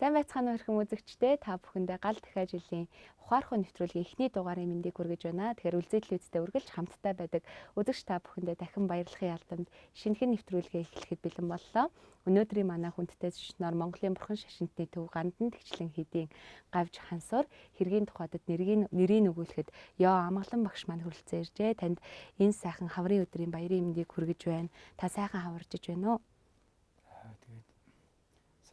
Сайн байцгаана уу хэрхэн үзэгчдээ, та бүхэндээ гал дахиад жилийн ухаархуй нэвтрүүлгийн эхний дугаарын мэндийг хүргэж байна. Тэгэхээр үлзийдэл үзтээ үргэлж хамттай байдаг үзэгч та бүхэндээ дахин баярлахын ялдамд шинэхэн нэвтрүүлгээ эхлэхэд бэлэн боллоо. Өнөөдрийн манай хүндтэй зочноор Монголын бурхан шашинтны төв Гандан Тэгчлэн хэдийн гавж хансуур хэргийн тухайд нэрийг өгүүлэхэд ёо амгалан багш маань хүрэлцэн иржээ. Танд энэ сайхан хаврын өдрийн баярын мэндийг хүргэж байна. Та сайхан хаваржиж байна уу?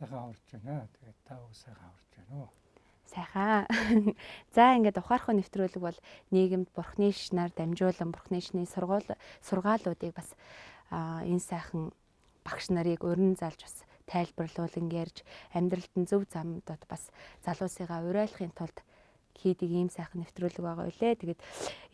Сайхан хаварч байна. Тэгээд та бүхэн сайхан хаварч байна уу? Сайхан. За ингээд ухаархуй нэвтрүүлэг бол нийгэмд бурхны шнаар дамжуулан бурхны шний сургаалуудыг бас энэ сайхан багш нарыг урин залж бас тайлбарлуулан ярьж амьдралд нь зөв замдад бас залуусыгаа уриалахын тулд хийдэг ийм сайхан нэвтрүүлэг байгаа үлээ. Тэгээд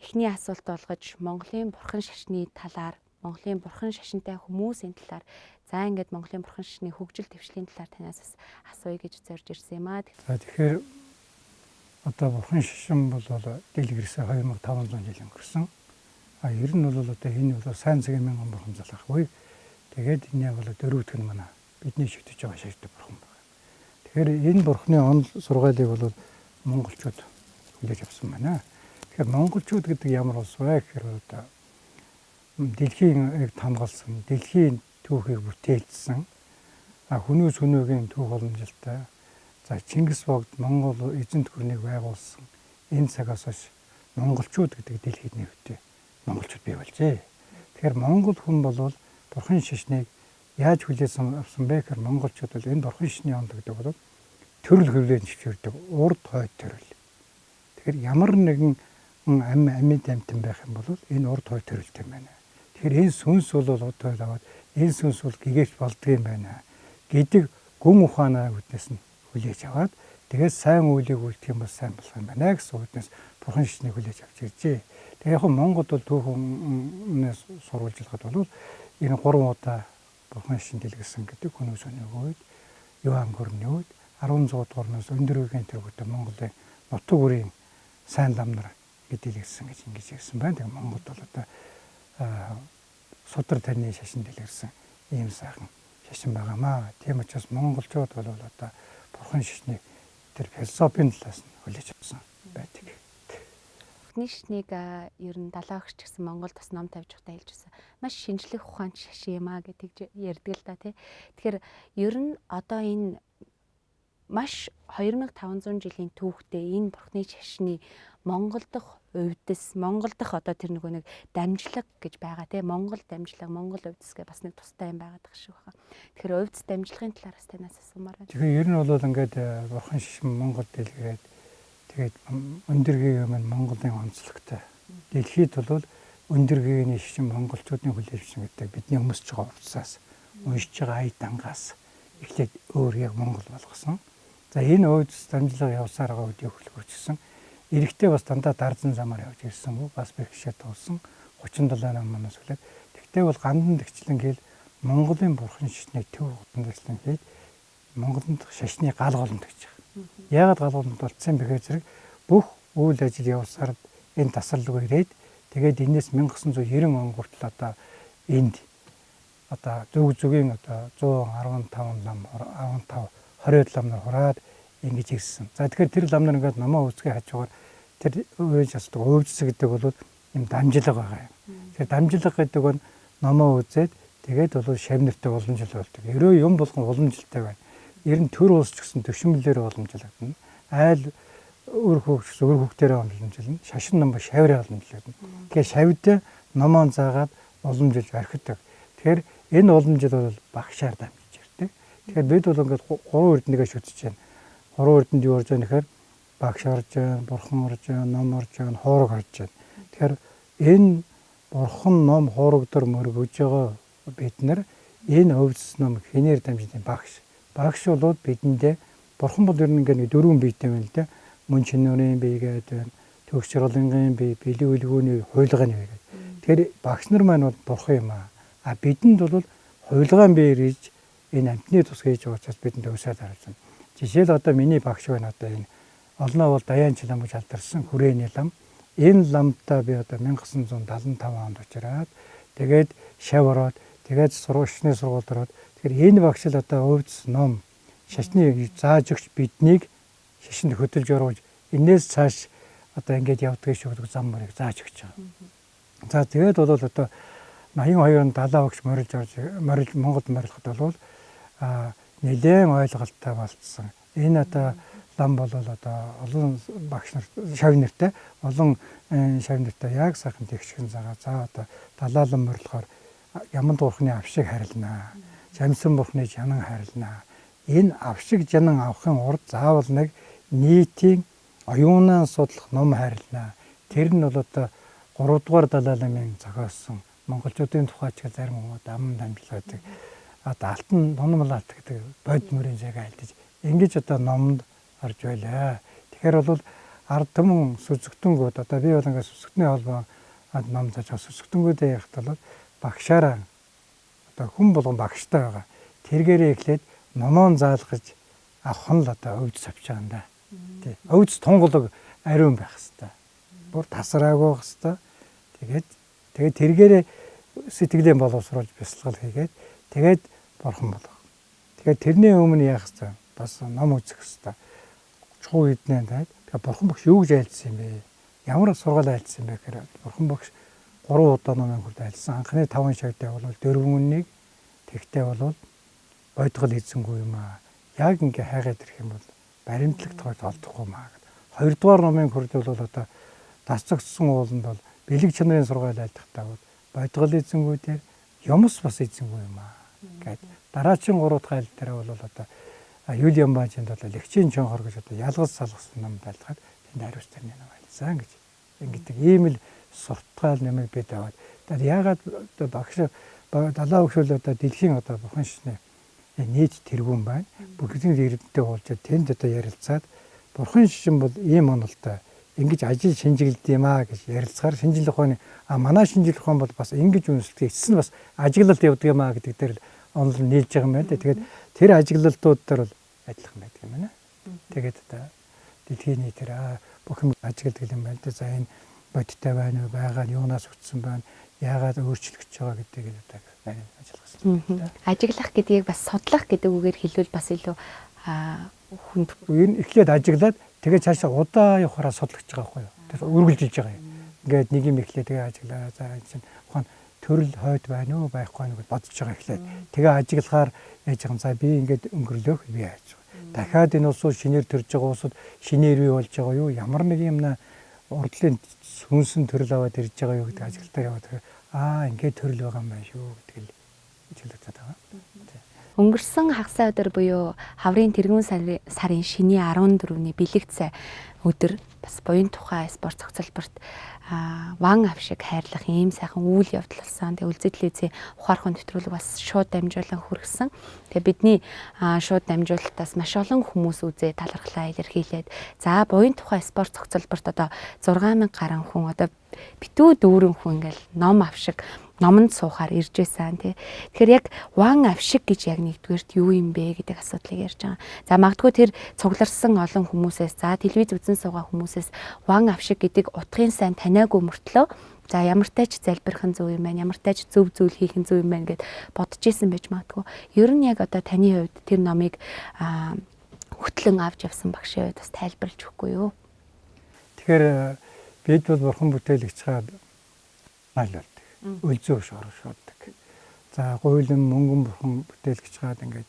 эхний асуулт болгож Монголын бурхан шашны талаар, Монголын бурхан шашинтай хүмүүсийн талаар, за ингээд Монголын бурхан шашны хөгжил твшлийн талаар танаас бас асууя гэж зорж ирсэн юм аа. Тэгэхээр одоо бурхан шашин бол дэлгэрсэн 2500 жил өнгөрсөн. Ер нь бол одоо энэ бол сайн цагийн мянган бурхан залахгүй. Тэгээд энэ бол дөрөвдөх нь манай бидний шигтэж байгаа шашинтай бурхан байна. Тэгэхээр энэ бурханы онол сургаалыг бол монголчууд хүлээж авсан байна. Тэгэхээр монголчууд гэдэг ямар улс вэ гэхээр одоо дэлхийн хамгаалсан, дэлхийн түүхийг бүтээлсэн, хүнээс хүнөөгийн түүх боломжтой. За Чингис Богд Монгол эзэн төрнийг байгуулсан энэ цагаас хойш монголчууд гэдэг дэлхийд нэвтэй монголчууд бий болжээ. Тэгэхээр монгол хүн бол бурхан шашныг яаж хүлээсэн авсан бэ гэхээр монголчууд бол энэ бурхан шашны онд гэдэг бол төрөл хөвлөнд чивчэрдэг урд хойд төрөл. Тэгэхээр ямар нэгэн амьд амьтан байх юм бол энэ урд хойд төрөлтэй байна. Тэгэхээр энэ сүнс бол одоо аваад энэ сүнс бол гэгэж болдгийм байна гэдэг гүн ухаанаа үднэс нь хүлээж аваад тэгээд сайн үйлийг үлдэх юм бол сайн болох юм байна гэсэн үднэс бурхан шашныг хүлээж авч иржээ. Тэгээд яг Монголд бол түүхнээс сурвалж байхад бол энэ 3 удаа бурхан шашин дэлгэрсэн гэдэг хүнээс өнөөгөөд Юан гүрний үед 16 дугаарнаас өндөр үеийн тэргүүтээ Монголын нутаг бүрийн сайн лам нар дэлгэрсэн гэж ингэж хэлсэн байна. Тэгээд Монголд бол одоо судар тарны шашин дэлгэрсэн ийм сайхан шашин байгаамаа. Тийм учраас монголчууд бол одоо бурхан шашныг тэр философийн талаас нь хүлээж авсан байдаг. Бурхны шашныг ер нь далаа өгч гэсэн Монголд бас ном тавьж байхдаа хэлжсэн. Маш шинжлэх ухаанч шашин юм аа гэдэг ярьдаг л да тий. Тэгэхээр ер нь одоо энэ маш 2500 жилийн түүхтэй энэ бурхны шашны Монгол дахь увдис, Монгол дахь одоо тэр нэг дамжлаг гэж байгаа тийм Монгол дамжлаг, Монгол увдис гэх бас нэг тустай юм байгаад байгаа шүү хаа. Тэгэхээр увдис дамжлагын талаар бас танаас асуумаар байна. Тэгэхээр ер нь бол ингээд бурхан шашин Монгол дэлгээд тэгээд өндөргийн юм Монголын онцлогтой. Дэлхийд бол өндөргийн шашин монголчуудын хүлээвсэн гэдэг бидний өмсөж байгаа увдсаас уншиж байгаа ая дангаас эхлээд өөр яг Монгол болгосон. За энэ увдис дамжлага явсаар байгаа үеийг хөлгөрчсөн. Эрэхтэй бас дандаа дарзан замаар явж ирсэн бо бас бэрхшээ туулсан 37 намнаас үлээд тэгтээ бол Гандан Тэгчлэн гээл Монголын бурхан шашны төв Гандан гээл Монголд шашны гал голомт гэж байгаа. Яагаад гал голомт болцсон бэхээр зэрэг бүх үйл ажил явсаар энэ тасралгүй ирээд тэгээд энэс 1990 он хүртэл одоо энд одоо зүгийн одоо 115 лам 15 20 лам нар хураад ингэж ирсэн. За тэгэхээр тэр лам нар ингээд намаа үзгээ хажуугаар тэр үеж асдаг өвдс гэдэг бол юм дамжлага байгаа юм. Тэгэхээр дамжлага гэдэг нь намаа үзээд тэгээд бол шавнартай уламжлал болдог. Ерөө юм болгон уламжлалтай байна. Ер нь төр уус ч гэсэн төвшмөлөөр уламжлагдана. Айл өр хөвгч өр хөвгтөрөө уламжлална. Шашин ном шавраа уламжлагдана. Тэгэхээр шавьд номоон заагаад уламжилж орхидог. Тэгэхээр энэ уламжлал бол багшаар дамжиж ирдэг. Тэгэхээр бид бол ингээд 3 эрдэнэгээ шүтэж байна. 3 эрдэнд юу орж байгаа нэхэр багш орж байна, бурхан орж байна, ном орж байна, хоорог орж байна. Тэгэхээр энэ бурхан, ном, хоорог дор мөргөж байгаа бид нар энэ өвдс ном хинээр дамжуулсан багш. Багш бол бидэндээ бурхан бол ер нь ингээд 4 биетэй байна л да. Мөн чинүүрийн бие гэдэг байна, төгс чаргалынгийн бие, бэлэг үлгүүний хуйлгааны бие гэдэг. Тэгэхээр багш нар маань бол бурхан юм аа. Бидэнд бол хуйлгаан бие ирж энэ амтны тус хийж байгаа учраас бидэнд өсөд харагдана. Жишээл одоо миний багш байна одоо энэ олноо бол Даяанч лам гэж алдарсан хүрээний лам. Энэ ламтаа би одоо 1975 онд очираад тэгээд шав ороод тэгээд шашны сургуульд ороод тэгэхээр энэ багш л одоо өвдс ном шашны зааж өгч биднийг шашинд хөдөлж оруулж энээс цааш одоо ингээд явдаг шүү гэдэг зам мөрийг зааж өгч байгаа. За тэгээд бол одоо 82 онд далаа өгч морилж Монголд морилоход бол нэлээд ойлголттой болцсон. Энэ одоо лам бол одоо олон багш нар шавь нэртэй олон шавь нэртэй яг сайхан тэгшгэн загаа. За одоо далаалан морилохоор Яман бурхны авшиг харилнаа. Жамсан бурхны жанан харилнаа. Энэ авшиг жанан авахын урд заавал нэг нийтийн оюунаа судлах ном харилнаа. Тэр нь бол одоо 3 дугаар далааламын зохиосон монголчуудын тухай ч зарим хүмүүс ам дамжлагдаг. Одоо алтан нономлалт гэдэг бод мөрийн зайг альдаж ингэж одоо номонд орж байлаа. Тэгэхээр бол ард түмэн сүзгтэнгүүд одоо би бол ингээд сүзгтний холбоо ном зааж сүзгтэнгүүдээ яхад бол багшаараа одоо хүн болгон багштай байгаа. Тэргээрээ эхлээд номоон заалгаж авах нь л одоо өвдөс авч байгаа юм да. Тий. Өвдөс тунгалаг ариун байх хэвээр. Бүр тасраагүй байх хэвээр. Тэгээд тэргээрээ сэтгэлээ боловсруулж бясалгал хийгээд тэгээд борхон болгох. Тэгээд тэрний өмнө яах хэвээр бас ном үзэх хэвээр. Чуу эднээ даад. Тэгээд борхон багш юу гэж айлдсан юм бэ? Ямар сургаал айлдсан юм бэ гэхээр борхон багш 3 удаа номын хүрд айлсан. Анхны 5 шавьтай бол 4 үннийг тэгтээ бол ойдгол хийсэнгүй юм аа. Яг ингээ хайгаад ирэх юм бол баримтлаг тохиолд олдохгүй маа гэд. 2 дугаар номын хүрд бол одоо тасцагдсан ууланд бол бэлэг чанарын сургаал айлдахтаа бол ойдгол хийсэнгүй дээр юмс бас хийсэнгүй юм аа гэд. Дараагийн 3 дахь айл дээр бол одоо Юлиан Баажинд бол лекцийн чонхор гэж одоо ялгаж салгасан ном байлгаад тэнд хариуц тэрний ном айлсан гэж. Ингээд ийм л суртгаал нэмэг бид аваад. Тэгээд яагаад одоо багш далаа өгшөл одоо дэлхийн одоо бурхан шишний нийт тэргүүн байна. Бүгдийн эрдэнэтэй уулзаад тэнд одоо ярилцаад бурхан шишин бол ийм онолтой. Ингэж ажил шинжилдэг юм аа гэж ярилцахаар шинжилэх ухааны манай шинжилэх ухаан бол бас ингэж үнэлдэг. Эцэс нь бас ажиглалт явдаг юм аа гэдэг дээр л онол нийлж байгаа юм байна. Тэгээд тэр ажиглалтууд дээр бол адилхан байдаг юм байна. Тэгээд одоо дэлхийн тэр бүх юм ажигладаг юм байна. За энэ бодиттой байна уу, байгаа нь юунаас өгсөн байна, яагаад өөрчлөгдөж байгаа гэдгийг л одоо байна ажиллах. Ажиглах гэдгийг бас судлах гэдэг үгээр хэлвэл бас илүү хүнд. Энэ эхлээд ажиглаад тэгээд цаашаа удаа явахаараа судлагдж байгаа байхгүй юу. Тэр үргэлжилж байгаа юм. Ингээд нэг юм эхлээд тэгээ ажиглаа. За энэ чинь ухаан төрөл хойд байна уу, байхгүй нь гэж бодож байгаа эхлээд. Тэгээ ажиглахаар яаж байгаа юм. За би ингээд өнгөрлөөх би яаж байгаа. Дахиад энэ улсууд шинээр төрж байгаа улсууд шинээр бий болж байгаа юу? Ямар нэг юмнаа урдлын сүнсэн төрөл аваад ирж байгаа юу гэдэг ажиглалтаа яваад ингээд төрөл байгаа юм байна шүү гэдэг л хэлэгдэт байгаа. Өнгөрсөн хагас өдөр буюу хаврын тэргүүн сарын шөнийн 14-ний бэлэгцээ өдөр бас буян тухай спорт цогцлборт ван авшиг хайрлах ийм сайхан үйл явдал болсон. Тэгээ үлзий телевизийн ухаархан нэвтрүүлэг бас шууд дамжуулан хүргэсэн. Тэгээ бидний шууд дамжуулалтаас маш олон хүмүүс үзээ талархлаа илэрхийлээд за буян тухай спорт цогцлборт одоо 6000 гаруй хүн одоо битүү дүүрэн хүн ингээл ном авшиг номонд суухаар ирж байсан тий. Тэгэхээр яг ван авшиг гэж яг нэгдүгээрт юу юм бэ гэдэг асуудлыг ярьж байгаа. За магадгүй тэр цугларсан олон хүмүүсээс за телевиз үзэн суугаа хүмүүсээс ван авшиг гэдэг утгын сайн таниагүй мөртлөө за ямартай ч залбирхан зөв юм байна, ямартай ч зөв зүйл хийх нь зөв юм байна гэд бодож исэн байж магадгүй. Ер нь яг одоо таны хувьд тэр номыг хөтлөн авч явсан багшийн хувьд бас тайлбарлаж өгөхгүй юу? Тэгэхээр бид бол бурхан бүтээлэгч хаад найл бол үлзөөш оршуулдаг. За гуйлан мөнгөн бурхан бүтээлгч хаад ингээд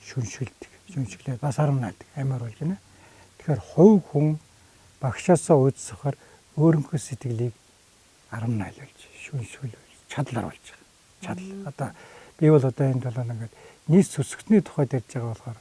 шүншгэлдэг. Бас харамнаадаг. Амар болж байна. Тэгэхээр хувь хүн багшаасаа үүдсэхээр өөрийнхөө сэтгэлийг харамнайлуулж, шүншгэлж, чадлаар болж байгаа. Чадал. Одоо би бол одоо энд бол ингээд нийт сүсгтний тухайд ярьж байгаа болохоор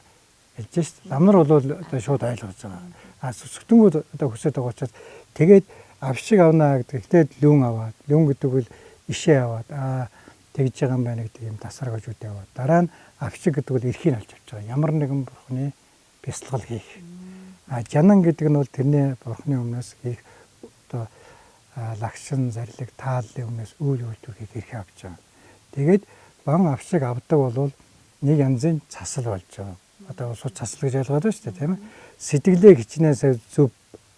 ялж шээ. Лам нар бол одоо шууд ойлгож байгаа. Сүсгтэнгүүд одоо хүсэж байгаа учраас тэгээд авшиг авнаа гэдэг. Ихтэй лүн аваад, лүн гэдэг бол ишээ аваад тэгж байгаа юм байна гэдэг юм тасаргаж үдээ аваад дараа нь авшиг гэдэг бол эрхийг олж авч байгаа. Ямар нэгэн бурхны бясалгал хийх. Жанан гэдэг нь бол тэрний бурхны өмнөөс хийх одоо лагшин зарлиг тааллын өмнөөс үйл үйлдвэрийг эрхээ авч байгаа. Тэгээд ван авшиг авдаг бол нэг янзын цасал болж байгаа. Одоо усууд цасал гэж ойлгоод байна шүү дээ, тийм ээ. Сэтгэлээ хичнээн зөв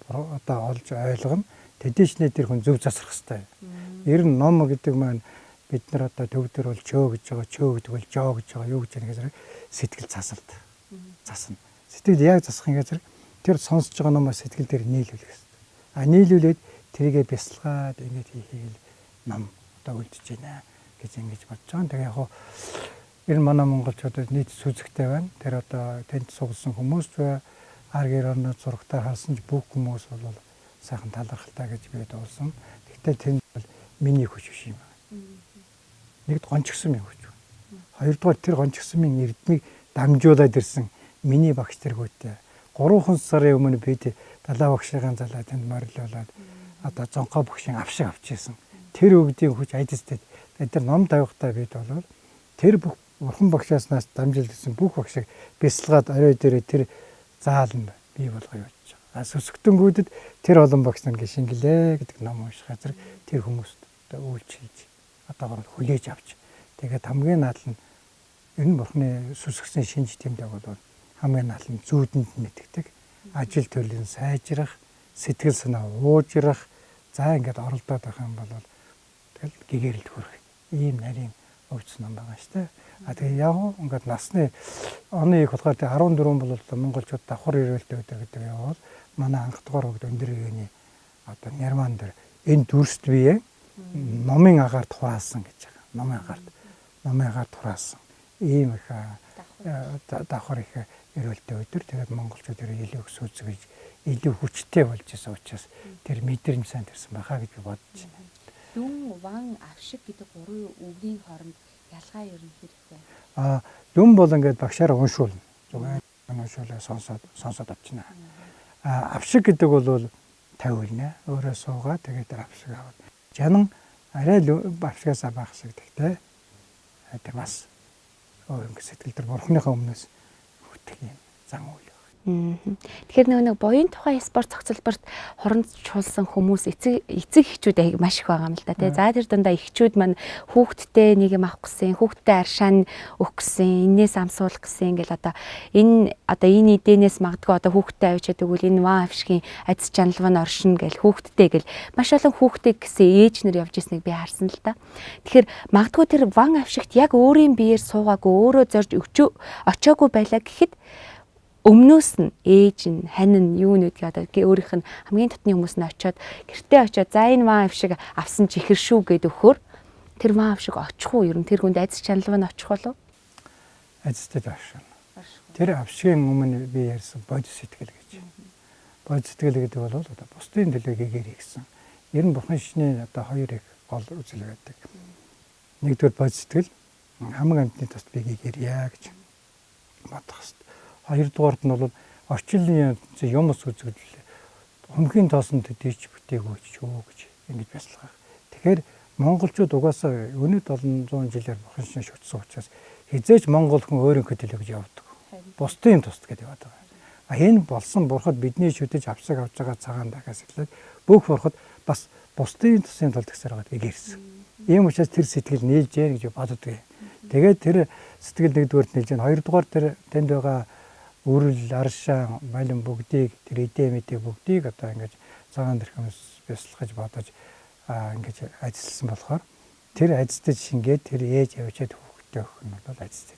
одоо олж ойлгоно. Тэдэшнээ тэр хүн зөв засах хэрэгтэй. Ер нь ном гэдэг маань бид нар одоо төв дээр бол чөө гэж байгаа, чөө гэдэг бол жоо гэж байгаа, юу гэж байгаа гэхээр сэтгэл засалт. засна. Сэтгэл яг засах юм гэж тэр сонсож байгаа номоо сэтгэл дээр нийлүүлэх хэрэгтэй. Нийлүүлээд тэрийгэ бясалгаад ингэж хийхийг ном одоо үлдэж байна гэж ингэж бодож байгаа. Тэгээ яг ер нь манай монголчуудад нийт сүзэгтэй байна. Тэр одоо тэнд суулсан хүмүүс аргэр орны зурагтаар харсан ч бүх хүмүүс бол сайхан талархалтай гэж би дуулсан. Гэхдээ тэнд бол миний хүч биш юм. Нэгд гончгсон юм хүч. Хоёрдугаар тэр гончгсон эрдмийг дамжуулаад ирсэн миний багш тэргүүтээ 3 сарын өмнө бид далаа багшийн залаа тэнд морилуулад одоо зонхоо багшийн авшиг авчихсан. Тэр өгдийн хүч айдастэд тэр ном тавихтаа бид бол тэр бүх бурхан багшааснаас дамжуулсан бүх багшийг бясалгаад орой дээрээ тэр заал нь бий болгоё гэж байгаа. Сүсгтэнгүүдэд тэр олон багш нар гişингэлээ гэдэг ном уншихад тэр хүмүүст одоо үйлчилж одоогоор хүлээж авч тэгээд хамгийн наал нь энэ бурхны сүсгсэн шинж тэмдэг бол хамгийн наал нь зүүдэнд мэддэг ажил төрлийн сайжрах сэтгэл санаа уужрах за ингээд оролдоод байх юм бол тэгэл гэгэрэлд хүрэх ийм нарийн өвчсөн ном байгаа шүү дээ. Тэгээ яг ингээд насны оны их болохоор 14 бол монголчууд давхар ирээлтэй өдөр гэдэг явал манай анх дугаар хөгд өндөргийн одоо нярман дээр энэ дүрст бие номын агаар тухаасан гэж байгаа. Номын агаар тухаасан ийм их давхар их ирээлтэй өдөр тэгээд монголчууд илүү сүзгэж илүү хүчтэй болж исэн учраас тэр мэдрэмж сайн төрсэн байхаа гэж би бодож байна. Дүн, ван, авшиг гэдэг гурван үгийн хооронд ялгаа ер нь хэрэгтэй. Дүн бол ингээд багшаараа уншуулна. Зүгээр уншуулаа сонсоод авчна. Авшиг гэдэг бол тавилна. Өөрөө суугаа тэгээд авшиг аваад. Жанан арай авшигаас авах шиг тэгтэй. Тэр бас өөр ингээд сэтгэл төр бурхныхаа өмнөөс хүтэх юм зан үйл. Тэгэхээр нэг буян тухай спорт цогцлборт хоронд чуулсан хүмүүс эцэг эхчүүд маш их байгаа юм л да тий. За тэр дундаа эхчүүд маань хүүхдтэй нэг юм авах гэсэн, хүүхдтэй аршаан өгөх гэсэн, энээс амсуулах гэсэн ингээл одоо энэ эдэнээс магадгүй одоо хүүхдтэй авчиад өгвөл энэ ван авшигын адис чаналв нь оршин гэл хүүхдтэй гэл маш олон хүүхдтэй гэсэн ээж нар явж ирснийг би харсан л да. Тэгэхээр магадгүй тэр ван авшигт яг өөрийн биеэр суугаагүй өөрөө зорж очоогүй байлаа гэхэд өмнөөс нь ээж нь хань нь юу нүдгээ одоо өөрийнх нь хамгийн татны хүмүүс нь очиод гэртээ очиод за энэ ван авшиг авсан ч ихэр шүү гэд өгөхөр тэр ван авшиг очих уу ер нь тэр хүнд айц чанал нь очих болов? Айцтай авшиг. Тэр авшигын өмнө би ярьсан бодис сэтгэл гэж. Бодис сэтгэл гэдэг бол одоо бусдын төлөө гэгээр хийсэн. Ер нь бурхан шишний одоо хоёр их гол үзэл байдаг. Нэгдүгээр бодис сэтгэл хамгийн амтны тусд би гээгэрье гэж бодох хэрэгтэй. Хоёрдугаарт нь бол орчлын юм үзэгдэл хөмхийн тоосонд дийч бүтээгүйч юу гэж ингэж бясалгах. Тэгэхээр монголчууд угаасаа өнөө 700 жилээр бурхан шишний шүтсэн учраас хизээч монгол хүн өөрийнхөө төлөө гэж явдаг. Бусдын тусд гэдэг яваад байгаа. Энэ болсон бурхад бидний шүтэж авсаг авч байгаа цагаан дахаас эхлээд бүх бурхад бас бусдын тусын тулд гэсээр байгаа гэрсэн. Ийм учраас тэр сэтгэл нийлж яах гэж боддог. Тэгээд тэр сэтгэл нэгдүгээрт нийлж байна. Хоёрдугаар тэр тэнд байгаа үрэл, аршаан, балин бүгдийг тэр эдээ мэдээ бүгдийг одоо ингэж цагаан дэрхэмс бясалгаж бодож ингэж ажилласан болохоор тэр айцтай шингээд тэр ээж явчаад хүүхдээ өгөх нь бол айцтай.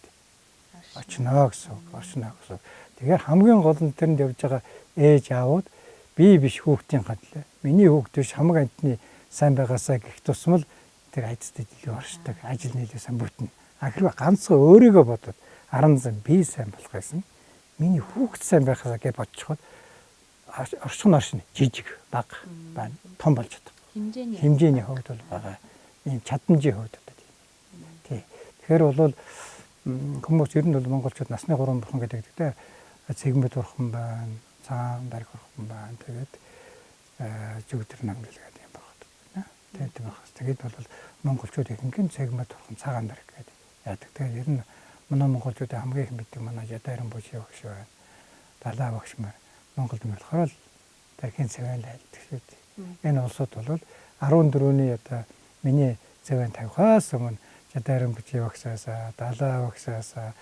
Очноо гэсэн үг, оршноо гэсэн. Тэгэхээр хамгийн гол нь тэрэнд явж байгаа ээж аавууд би биш хүүхдийн гадлаа. Миний хүүхд биш хамаг амтны сайн байгаасаа гэх тусмал тэр айцтай илүү оршдог, ажил нийлээ сайн бүтнэ. Хэрвээ ганцхан өөрийгөө бодоод 10 зам би сайн болох байсан. Миний хүүхд сайн байхаа гэж бодчиход оршин жижиг баг байна. Том болж чаддаг. Хэмжээний хувьд бол байгаа. Ийм чадамжийн хувьд одоо тийм. Тэгэхээр бол хүмүүс ер нь бол монголчууд насны 3 бурхан гэдэг дээ. Цэгмэд бурхан байна, цагаан дарг бурхан байна. Тэгээд зүгтэр намжил гэдэг юм байна. Тэгээд бол монголчууд ихэнх нь цэгмэд бурхан, цагаан дарг гэдэг яадаг. Тэгээд ер нь манай монголчуудын хамгийн их мэддэг манай Жадарин Божи багш байна. Далаа багш маань Монголд болохоор л дархийн цэвэн айлдаг шүү дээ. Энэ улсууд бол 14-ний одоо миний цэвэн тавихаас өмнө Жадарин Божи багшаасаа, далаа багшаасаа,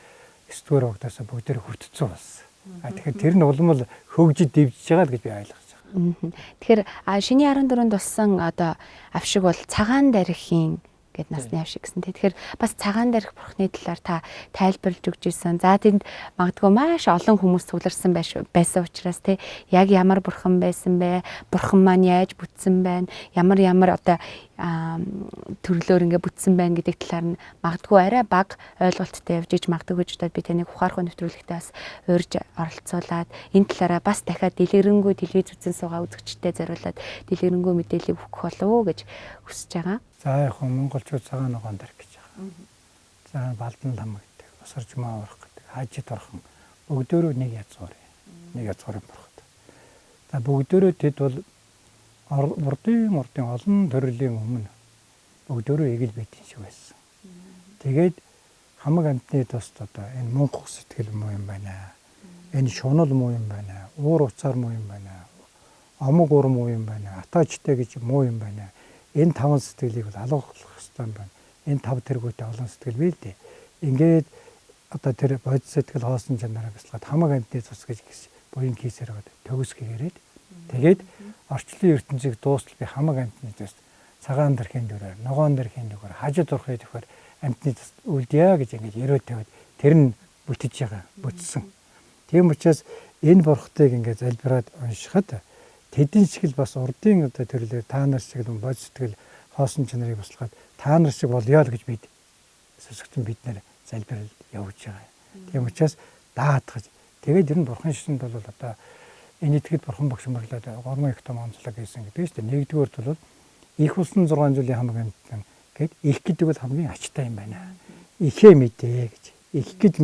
9-р багтаасаа бүгдээр хүртцсэн болсон. Тэгэхээр тэр нь улмал хөгжид дэвжиж байгаа л гэж би ойлгож байгаа. Тэгэхээр шиний 14-нд болсон одоо авшиг бол цагаан дархийн гэд насны авшиг гэсэн. Тэгэхээр бас цагаан дээрх бурхны талаар та тайлбарлаж өгч ирсэн. За тэнд магадгүй маш олон хүмүүс цугларсан байсан учраас те яг ямар бурхан байсан бэ? Бурхан маань яаж бүтсэн байна? Ямар одоо төрлөөр ингээ бүтсэн байна гэдэг талаар нь магадгүй арай бага ойлголттой явж иж магадгүй гэж бодоод би таныг ухаархуй нэвтрүүлэгтээ бас урьж оролцуулаад энэ талаараа бас дахиад дэлгэрэнгүй телевиз үзэн суугаа үзэгчтэй зориулаад дэлгэрэнгүй мэдээлэл өгөх болов уу гэж хүсэж байгаа. За яг хөө монголчууд цагаан ногоон дэрх гэж байгаа. За балдан лам гэдэг, усарж маа урах гэдэг, хажид орхон бүгдөө нэг язгуур. Нэг язгуурын бурхад. За бүгдөө тэд бол урдын олон төрлийн өмнө бүгдөө эгэл байтин шиг байсан. Тэгээд хамаг амтны тусд одоо энэ мунхах сэтгэл муу юм байна. Энэ шунал муу юм байна. Уур уцаар муу юм байна. Амаг уур муу юм байна. Атаачтай гэж муу юм байна. Энэ таван сэтгэлийг бол алгах хэрэгтэй юм байна. Энэ тав тэргүүтэй олон сэтгэл бий л дээ. Ингээд одоо тэр бодис сэтгэл хоосон чанараа бяцлаад хамаг амтны тус гэж буян хийсээр байгаа төгсгийгээд тэгээд орчлын ертөнцийг дуустал би хамаг амтны тус цагаан дэрхийн дүрээр ногоон дэрхийн дүрээр хажууд урахын төхөр амтны тус үлдъя гэж ингээд яруу тавиад тэр нь бүтэж байгаа бүтсэн. Тийм учраас энэ бурхтыг ингээд залбираад уншихад тэдэн шиг л бас урдын одоо төрлөөр та нар шиг л бодис сэтгэл хоосон чанарыг буслахад та нар шиг болёо л гэж бид сүсгтэн бид нэр залбирал явуулж байгаа. Тийм учраас даатгаж тэгээд ер нь бурхан шишинд бол одоо энэ итгэд бурхан багш мөрлөөд 3 их том онцлог хийсэн гэдэг шүү дээ. Нэгдүгээрт бол их улсын 6 жилийн хамаг амтан гэд их гэдэг бол хамгийн ачтай юм байна. Ихээ мэдээ гэж. Их гэж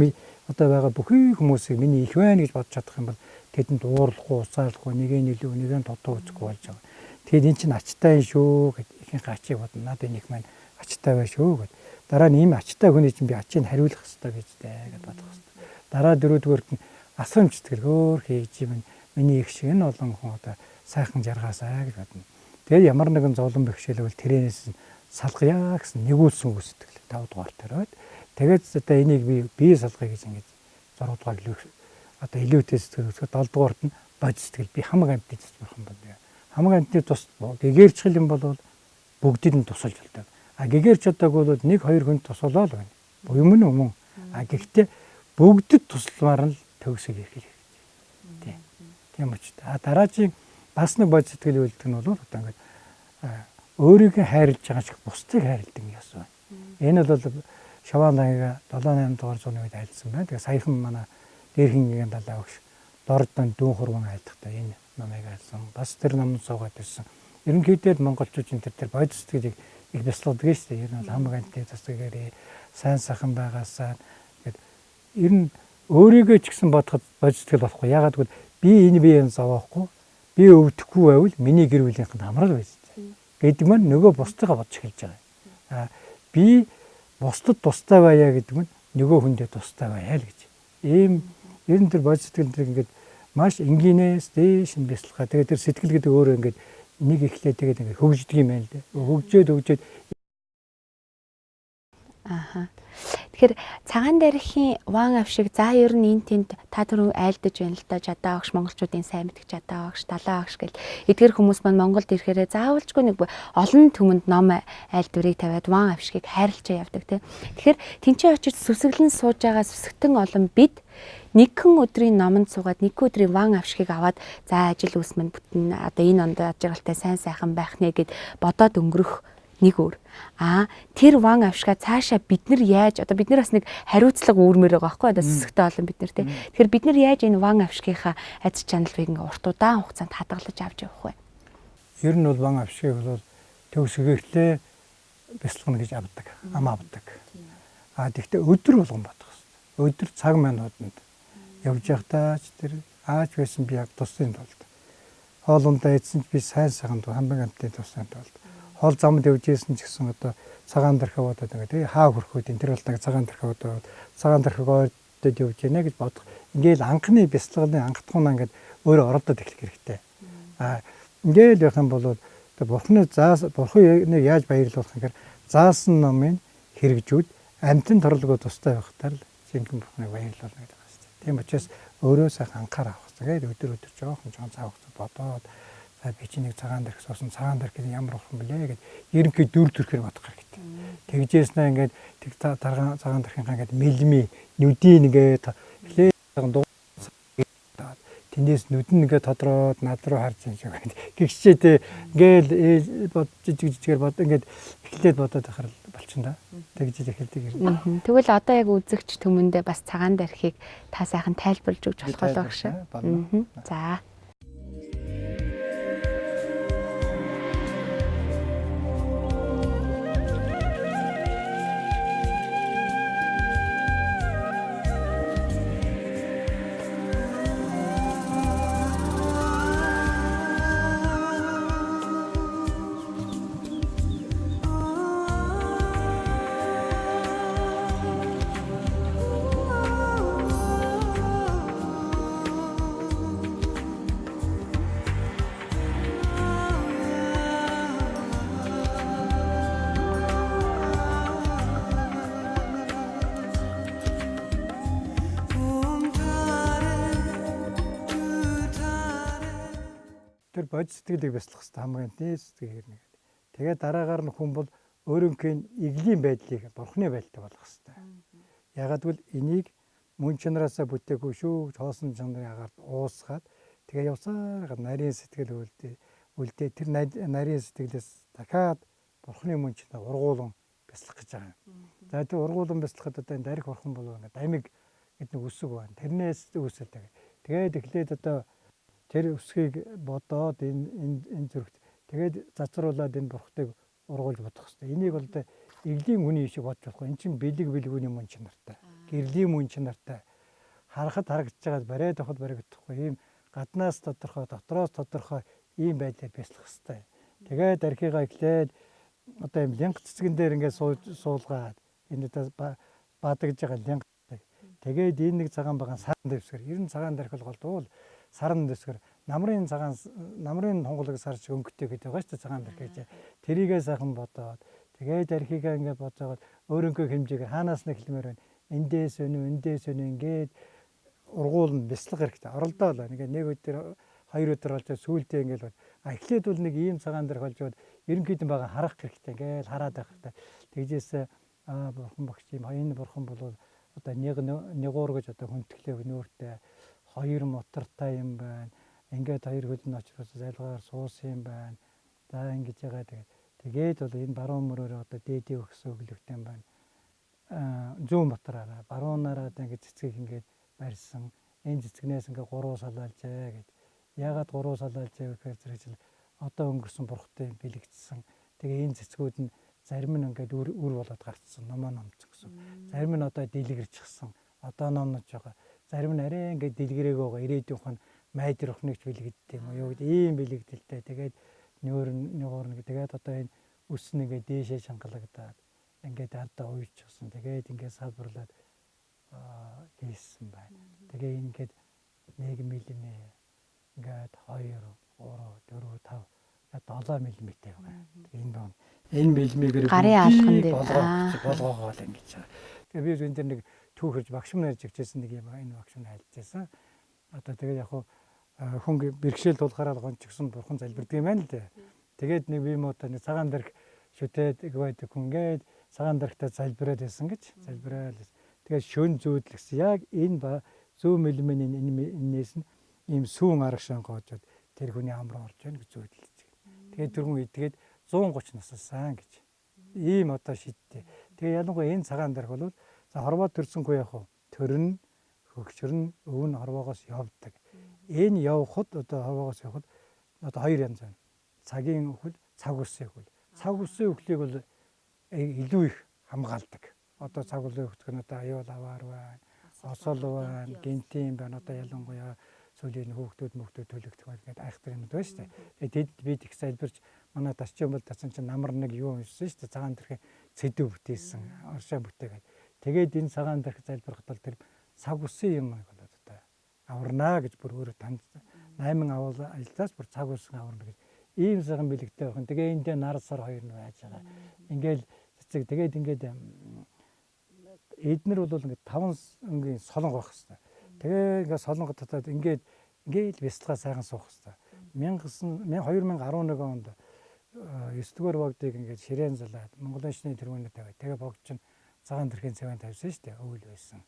одоо байгаа бүхий хүмүүсийг миний их байна гэж бодож чадах юм бол тэдэнд уурлахгүй, уцаалахгүй, нэгэ илүү, нэгэ дутуу үзэхгүй болж байгаа. Тэгэд эн чинь ачтай шүү гэд ихэнх ачийг бодно. Надад энэ их маань ачтай бай шүү гэд. Дараа нь ийм ачтай хүний чинь би ачийг хариулах хэрэгтэй гэж гэд бодох хэрэгтэй. Дараа дөрөвдүгээрт нь асуумж сэтгэлгөөр хийж юм. Миний их шиг энэ олон хүн одоо сайхан жаргаасаа гэж бодно. Тэгээд ямар нэгэн зовлон бэрхшээлвэл тэрээс салгая гэсэн нэгүүлсэн үг сэтгэл 5 дугаар төрөөд тэгээд одоо энийг би салгая гэж ингэж 6 дугаар одоо илүүтэй сэтгэл үүсгээд 7 дугаарт нь бодис сэтгэл би хамаг амтны тус бурхан байна. Хамаг амтны тус гэгэрчл юм бол бүгдийг нь тусалж болдог. Гэгэрч чадаагүй бол 1 2 хүн тусалаа л байна. Буюу өмнө. Гэхдээ бүгдэд тусламаар нь төгсөг ирэх хэрэгтэй. Тийм учраас дараагийн бас нэг бодис сэтгэл үйлдэх нь бол одоо ингээд өөрийгөө хайрлаж байгаа шиг бусдыг хайрладаг юм яасан байна. Энэ бол Шаваалагаа 7-8 дугаар зууны үед айлдсан байна. Тэгээ саяхан манай дээрхингийн далаа өгш дордон дүүн хурман айлдахтаа энэ намайг айлсан. Бас тэр намд суугаад ирсэн. Ерөнхийдөө монголчууд энэ тэр бодис сэтгэлийг их бяцлагдаг шүү дээ. Ер нь хамаг амтны тусгаарээ сайн сайхан байгаасаа гэд ер нь өөрийгөө ч гэсэн бодоход бодис сэтгэл болохгүй. Ягаад гэвэл би энэ биеийн зовоохгүй би өвдөхгүй байвал миний гэр бүлийнхэн хамрал байж тээ. Гэдэг маань нөгөө бусдыгаа бодож эхэлж байгаа. Би бусдад тустай байя гэдэг нь нөгөө хүндээ тустай байя л гэж. Ийм ер нь тэр бодис сэтгэлдрийг ингээд маш энгийнээс дээш нь бяцлахаа. Тэгээд тэр сэтгэл гэдэг өөрөө ингээд нэг ихлээ тэгээд ингээд хөгждөг юм байна л дээ. Хөгжөөд Аха. Тэгэхээр цагаан дээрхийн ван авшиг за ер нь энэ тэнд та түрүү айлдаж байна л да. Жадаа огш монголчуудын сайн мэдих жадаа огш, далаа огш гэл эдгээр хүмүүс маань Монголд ирэхээрээ заавалжгүй нэг олон түмэнд ном айлдварыг тавиад ван авшигыг хайрлчаа явдаг тийм. Тэгэхээр тэнцээ очиж сүсэглэн сууж байгаа сүсгтэн олон бид нэгэн өдрийн номонд суугаад нэг өдрийн ван авшигыг аваад за ажил үс минь бүтэн одоо энэ онд ажиглалтай сайн сайхан байх нэ гэд бодоод өнгөрөх нэг өөр. Тэр ван авшгаа цаашаа бид нар яаж одоо бид нар бас нэг хариуцлага үүрмээр байгаа байхгүй одоо сүсгтэй олон бид нар тийм. Тэгэхээр бид нар яаж энэ ван авшгийнхаа аз чаналыг ингээ урт удаан хугацаанд хадгалж авч явах вэ? Ер нь бол ван авшгийг бол төгсгөөлтөө бяцлагна гэж авдаг. Ам авдаг. Тэгвэл өдөр болгон бодох хэрэгтэй. Өдөр цаг минутанд явж явахдаа ч тэр ааж байсан би яг тусын тулд. Хоолундаа эзэн би сайн сайхан хамбаг амтны тусын тулд. Хоол замд явж ирсэн ч гэсэн одоо цагаан дархаа бодоод ингээд хаа хөрхөөд энэ төр бол нэг цагаан дархаа бодоод цагаан дархаг ойдод явж гинэ гэж бодох. Ингээл анхны бяцлагын анхтгуунаа ингээд өөрөө оролдоод эхлэх хэрэгтэй. Ингээл байх юм бол бурхны бурхныг яаж баярлуулах гэхээр заасан номын хэрэгжүүд амтын торлогоо тустай байхтаар л жинхэнэ бурхныг баярлуулна гэдэг байна шүү дээ. Тийм учраас өөрөө сайхан анхаарах хэрэгтэй. Өдөр жоохон цаг хугацаа бодоод За би чи нэг цагаан дэрх суусан цагаан дэрх гэдэг ямар бурхан блэ гэд ерөнхий дүр төрхөөр бодох хэрэгтэй. Тэгжээснээ ингээд тэг цагаан дэрхийнхаа ингээд мэлми нүдийн ингээд эхлээд тэндээс нүд нь ингээд тодроод над руу харж юм шиг байна. Гэгчээ ингээл бод жижигээр бод ингээд эхлээд бодоод байхаар болчихно да. Тэгж эхэлдэг юм. Тэгвэл одоо яг үзэгч төмөндөө бас цагаан дэрхийг та сайхан тайлбарлаж өгч болох болов уу гэж. За. Тэр бод сэтгэлийг бяцлах хэрэгтэй хамгийн дээд сэтгэл нэг. Тэгээд дараагаар нь хүн бол өөрийнхөө иглийн байдлыг бурхны байдалтай болгох хэрэгтэй. Ягаад гэвэл энийг мөн чанараасаа бүтээгүй шүү хоосон чанарын агаар уусгаад тэгээ явсаар нарийн сэтгэл үлдээ тэр нарийн сэтгэлээс дахиад бурхны мөн чанар ургуулan бяцлах гэж байгаа юм. За тэр ургуулan бяцлахад одоо энэ дарих бурхан болов ингээд амиг гэдэг нэг үсэг байна. Тэрнээс үүсэлдэг. Тэгээд эхлээд одоо тэр өсгийг бодоод энэ зүрхт тэгээд зацруулаад энэ бурхтыг ургуулж бодох хэрэгтэй. Энийг бол одоо иглийн хүний шиг бодож болохгүй. Эн чинь бэлэг бэлгүүний мөн чанартай. Гэрлийн мөн чанартай. Харахад харагдаж байгаад бариад авахд баригдахгүй. Ийм гаднаас тодорхой, дотроос тодорхой ийм байдлаар бяцлах хэрэгтэй. Тэгээд архигаа эхлээд одоо ийм лянга цэцгэн дээр ингээд суулгаад энэ одоо бадагж байгаа лянга. Тэгээд энэ нэг цагаан байгаа саран дэвсгэр. Ер нь цагаан дархил голдвол саран дэвсгэр намрын тунгалаг сар шиг өнгөтэй гэдэг байгаа шүү дээ цагаан дэрх гэж. Тэрийгээ сайхан бодоод тэгээд архигаа ингээд бодоогоод өөрийнхөө хэмжээгээр хаанаас нь эхлэмээр байна. Эндээс өнөө ингээд ургуулна бяцлах хэрэгтэй. Оролдоо л ингээд нэг өдөр хоёр өдөр болж сүүлдээ ингээд эхлээд бол нэг ийм цагаан дэрх болж ерөнхийдөө байгаа харах хэрэгтэй. Ингээд хараад байх хэрэгтэй. Тэгжээс бурхан багш юм энэ бурхан бол одоо нэгуур гэж одоо хүндэтлээ нөөртэй хоёр мотортой юм байна. Ингээд хоёр хөл нь очроос зайлгаар суусан юм байна. За ингэж байгаа тэгээд бол энэ баруун мөрөөр одоо дээдийн өгсөн өглөгтэй юм байна. Зүүн мотораараа баруунаараа ингээд цэцгийг ингээд барьсан. Энэ цэцгнээс ингээд гуруу салаалжээ гэд. Яагаад гуруу салаалжээ гэхээр зэрэг одоо өнгөрсөн бурхтай бэлэгдсэн. Тэгээ энэ цэцгүүд нь зарим нь ингээд үр болоод гарцсан. Номоо номцсон гэсэн. Зарим нь одоо дэлгэрчихсэн. Одоо номнож байгаа. Зарим нь арай ингээд дэлгэрээгүй байгаа. Ирээдүйнх нь майдэр охиногч бэлэгддэг юм уу? Юу гэдэг ийм бэлэгдэлтэй. Тэгээд нүүр нэг тэгээд одоо энэ үс нэгээ дээшээ шангалагдаад ингээд ардаа уйчихсан. Тэгээд ингээд салбарлаад хийсэн байна. Тэгээ ингээд 1 мм ингээд 2 3 4 5 7 мм байгаа. Тэгээ энэ доо энэ мэлмигээр гарын алхан дээр болгоогоо л ингэж байгаа. Тэгээ би энэ дээр нэг түүхэрж багш нар жигчээсэн нэг юм энэ багш нар хайлтжсэн. Одоо тэгээд яг хүн бэрхшээл тулахаараа гончихсон бурхан залбирдаг юм байна л дээ. Тэгээд нэг би юм одоо нэг цагаан дэрх шүтээд байдаг хүн гээд цагаан дэрхтээ залбираад байсан гэж залбираад. Тэгээд шөн зөөдлөсөн. Яг энэ 100 мм энээс нь ийм сүүн арга шангоожод тэр хүний ам руу орж байна гэж зөөдлөж. Тэгээд тэр хүн идгээд 130 нассан гэж. Ийм одоо шийдтээ. Тэгээ ялангуяа энэ цагаан дэрх бол за хорвоо төрсөнгүй яг төрн хөгшөрн өвн хорвоогоос явдаг. Энэ явхад одоо хорвоогоос явхад одоо хоёр янз байна. Цагийн өхөл, цаг үсгийн өхөл. Цаг үсгийн өхлийг бол илүү их хамгаалдаг. Одоо цаг үсгийн өхөх нь одоо аюул аваар байна, осол байна, гинтийн байна. Одоо ялангуяа сүүлийн хүүхдүүд төлөгдөх байна гэдэг айхтар юм байна шүү дээ. Тэгээд бид их залбирч манай тасчин бол тасан чинь намар нэг юу юмсэн шүү дээ. Цагаан дэрхийн цэдв бүтээсэн, оршоо бүтээгээд. Тэгээд энэ цагаан дэрх залбирахад бол тэр цаг үсгийн юм болоод одоо аварнаа гэж бүр өөрөө танд 8 авал ажилдаас бүр цаг үсгийн аварна гэж ийм сайхан бэлэгтэй байх. Тэгээ энд нар сар хоёр нь байж байгаа. Ингээл цэцэг тэгээд ингээд эднэр бол ингээд 5 өнгийн солонго байх хэвээр. Тэгээ ингээд солонго татаад ингээд бяцлагаа сайхан суух хэвээр. 2011 онд 9-р богдыг ингээд ширээн залаад Монголын шний тэргүүнээ тавиад тэгээ богд чинь цагаан тэрхийн цавын тавьсан шүү дээ. Өвөл байсан.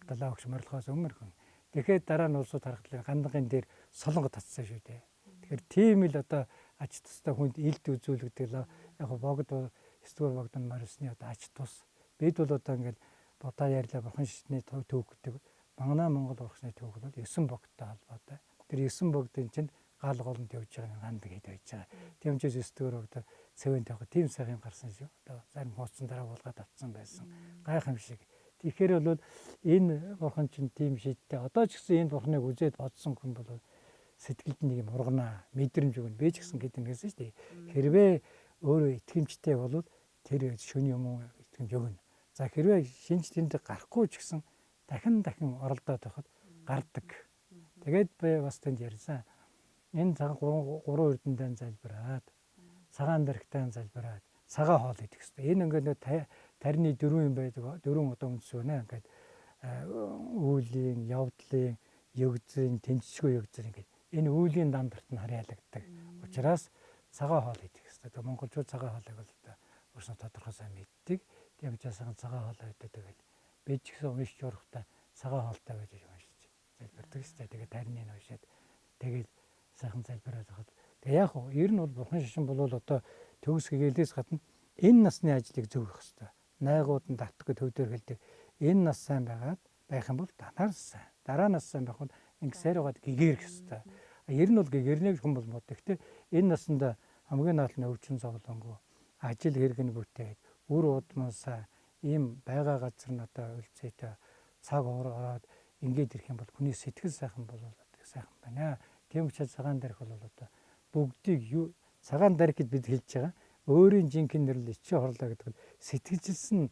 Далаа өгч морилгоос өмнөхөн. Тэгэхээр дараа нь улсууд харахад хандлагын дээр солонго татсан шүү дээ. Тэгэхээр тийм л одоо ач тустай хүнд илд үзүүлэгдэг л яг богд 9-р богд нь морилсны одоо ач тус. Бид бол одоо ингээд бодоо ярьлаа бурхан шишний төв гэдэг. Мангана Монгол урагшны төв бол 9 богдтой холбоотой. Тэр 9 богдын чинь гал голонд явж байгаа хандаг хэд байж байгаа. Тийм ч 9-р богд цэвэн тавих тийм сайхан гарсан шүү. Одоо зарим хооцсон дараа булгаад авцсан байсан. Гайхамшиг. Тэгэхээр бол энэ бурхан чинь тийм шийдтэй. Одоо ч гэсэн энэ бурханыг үзээд бодсон хүн бол сэтгэлд нэг юм ургана, мэдрэмж өгнө. Би ч гэсэн гэдэг нь гэсэн шүү дээ. Хэрвээ өөрөө итгэмжтэй бол тэр шөнийн өмнө итгэмж өгнө. За хэрвээ шинж тэнд гарахгүй ч гэсэн дахин оролдоод байхад гардаг. Тэгээд би бас тэнд ярьсан. Энэ цаг 3 эрдэнэтэй залбираад, цагаан дэрхтээ залбираад, цагаан хоол идэх хэрэгтэй. Энэ ингээд тарины 4 юм байдаг. 4 одоо үндсвэнэ. Ингээд үүлийн, явдлын, ягзын, тэнцшгүй ягзын ингээд энэ үүлийн дамдарт нь харьяалагддаг. Учираас цагаан хоол идэх хэрэгтэй. Тэгээ монголчууд цагаан хоолыг бол одоо өөрсдөө тодорхой сайн мэддэг. Тийм учраас цагаан хоол идэх тэгэл бид ч гэсэн уншиж урахтаа цагаан хоолтой байж уншиж залбирдаг шүү дээ. Тэгээ тарины нь уншаад тэгэл сайхан залбираад байхад. Тэгээ яг уу ер нь бол бурхан шишин бол одоо төгс гэгээлээс гадна энэ насны ажлыг зөвөх хэрэгтэй. Найгууд нь давтдаг төвдөр хэлдэг. Энэ нас сайн байгаад байх юм бол данаар сайн. Дараа нас сайн байх бол ингэсээр байгаад гэгэрх хэрэгтэй. Ер нь бол гэгэрнэг хүн бол мод. Гэхдээ энэ насанда хамгийн наалны өвчин зовлонгүй ажил хэрэгний бүтээд үр удмансаа ийм байгаа газар нь одоо үлцээтэй цаг ороод ингээд ирэх юм бол хүний сэтгэл сайхан бол сайхан байна. Тийм учраас цагаан дэрх бол одоо бүгдийг цагаан дэрх гэд бид хэлж байгаа. Өөрийн жинхэнэ нэрлэл ичи хорлоо гэдэг нь сэтгэлжилсэн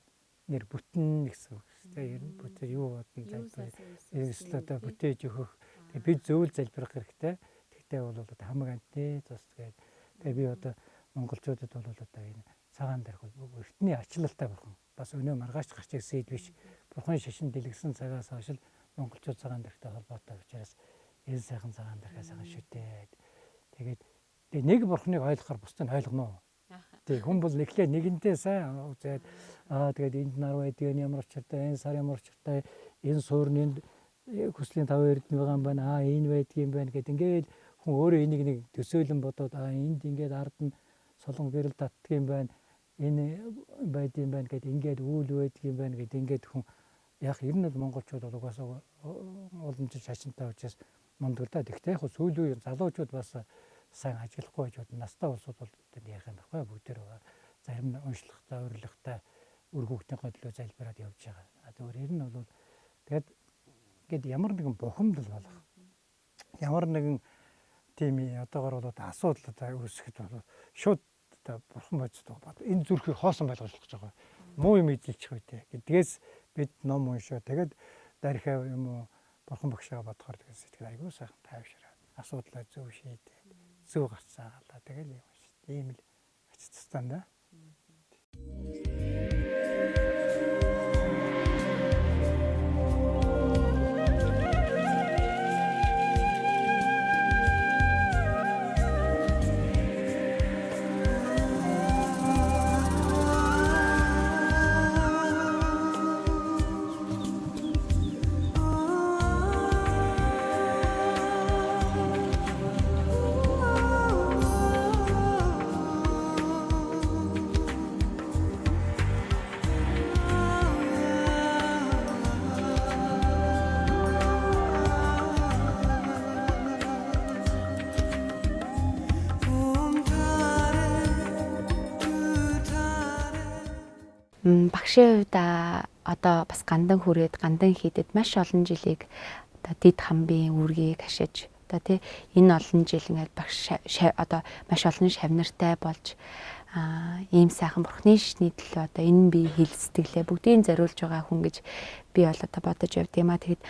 нэр бүтэн гэсэн үг шүү дээ. Ер нь бүтээр юу бодно залбирах. Эсвэл одоо бүтээж өгөх. Тэгээ бид зөвл залбирах хэрэгтэй. Тэгтээ бол одоо хамаг амтны тус тэгээд тэгээ би одоо монголчуудад бол одоо энэ цагаан дэрх бол эртний ачлалтай бурхан. Бас өнөө маргааш гарч ирсэн хэд биш. Бурхан шишин дэлгэсэн цагаас хойш монголчууд цагаан дэрхтэй холбоотой учраас энэ сайхан цагаан дэрхээ сайхан шүтээд тэгээд нэг бурханыг ойлгохоор бусдыг ойлгоно. Тэг хүн бол нэглээ нэгэнтээ сайн үзээд тэгээд энд нар байдаг ямар учиртай энэ сар ямар учиртай энэ суурны хүслийн 5 эрдэнэ байгаа юм байна. Энэ байдаг юм байна гэд ингээд хүн өөрөө энийг нэг төсөөлөн бодоод энд ингээд ард нь солон гэрэл татдаг юм байна. Энэ байд юм байна гэд ингээд үйл байдаг юм байна гэд ингээд хүн яг ер нь монголчууд бол угаасаа олон жил шашинтай учраас мундаг та. Тэгтээ яг сүүлийн үеийн залуучууд бас сайн ажиллахгүй байж бод настай улсууд бол тэнд ярих юм байхгүй бүгдээр зарим нь уншлагатай, урилгатай үр хүүхдийн хөдлөө залбираад явж байгаа. Зүгээр ер нь бол тэгээд ингээд ямар нэгэн бухимдал болох. Ямар нэгэн тийм одоогор бол асуудал үүсгэхэд бол шууд одоо бурхан боддог бод. Энэ зүрхийг хоосон байлгаж болох гэж байгаа. Муу юм эзэлчих үедээ. Гэдгээс бид ном уншаа. Тэгээд дарихаа юм уу бурхан багшаа бодохоор тэгээд сэтгэл айгүй сайхан тайвшраад асуудлаа зөв шийдээд зөв гарцаа галаа тэгэл юм шүү. Ийм л ач тустай да. Багшийн хувьд одоо бас гандан хүрээд гандан хийдэд маш олон жилийг одоо дид хамбын үүргийг хашиж одоо тий энэ олон жил ингээд багш одоо маш олон шавнартай болж ийм сайхан бурхны шишний төлөө одоо энэ би хэл сэтгэлээ бүгдийг зориулж байгаа хүн гэж би бол одоо бодож явд юм а. Тэгэд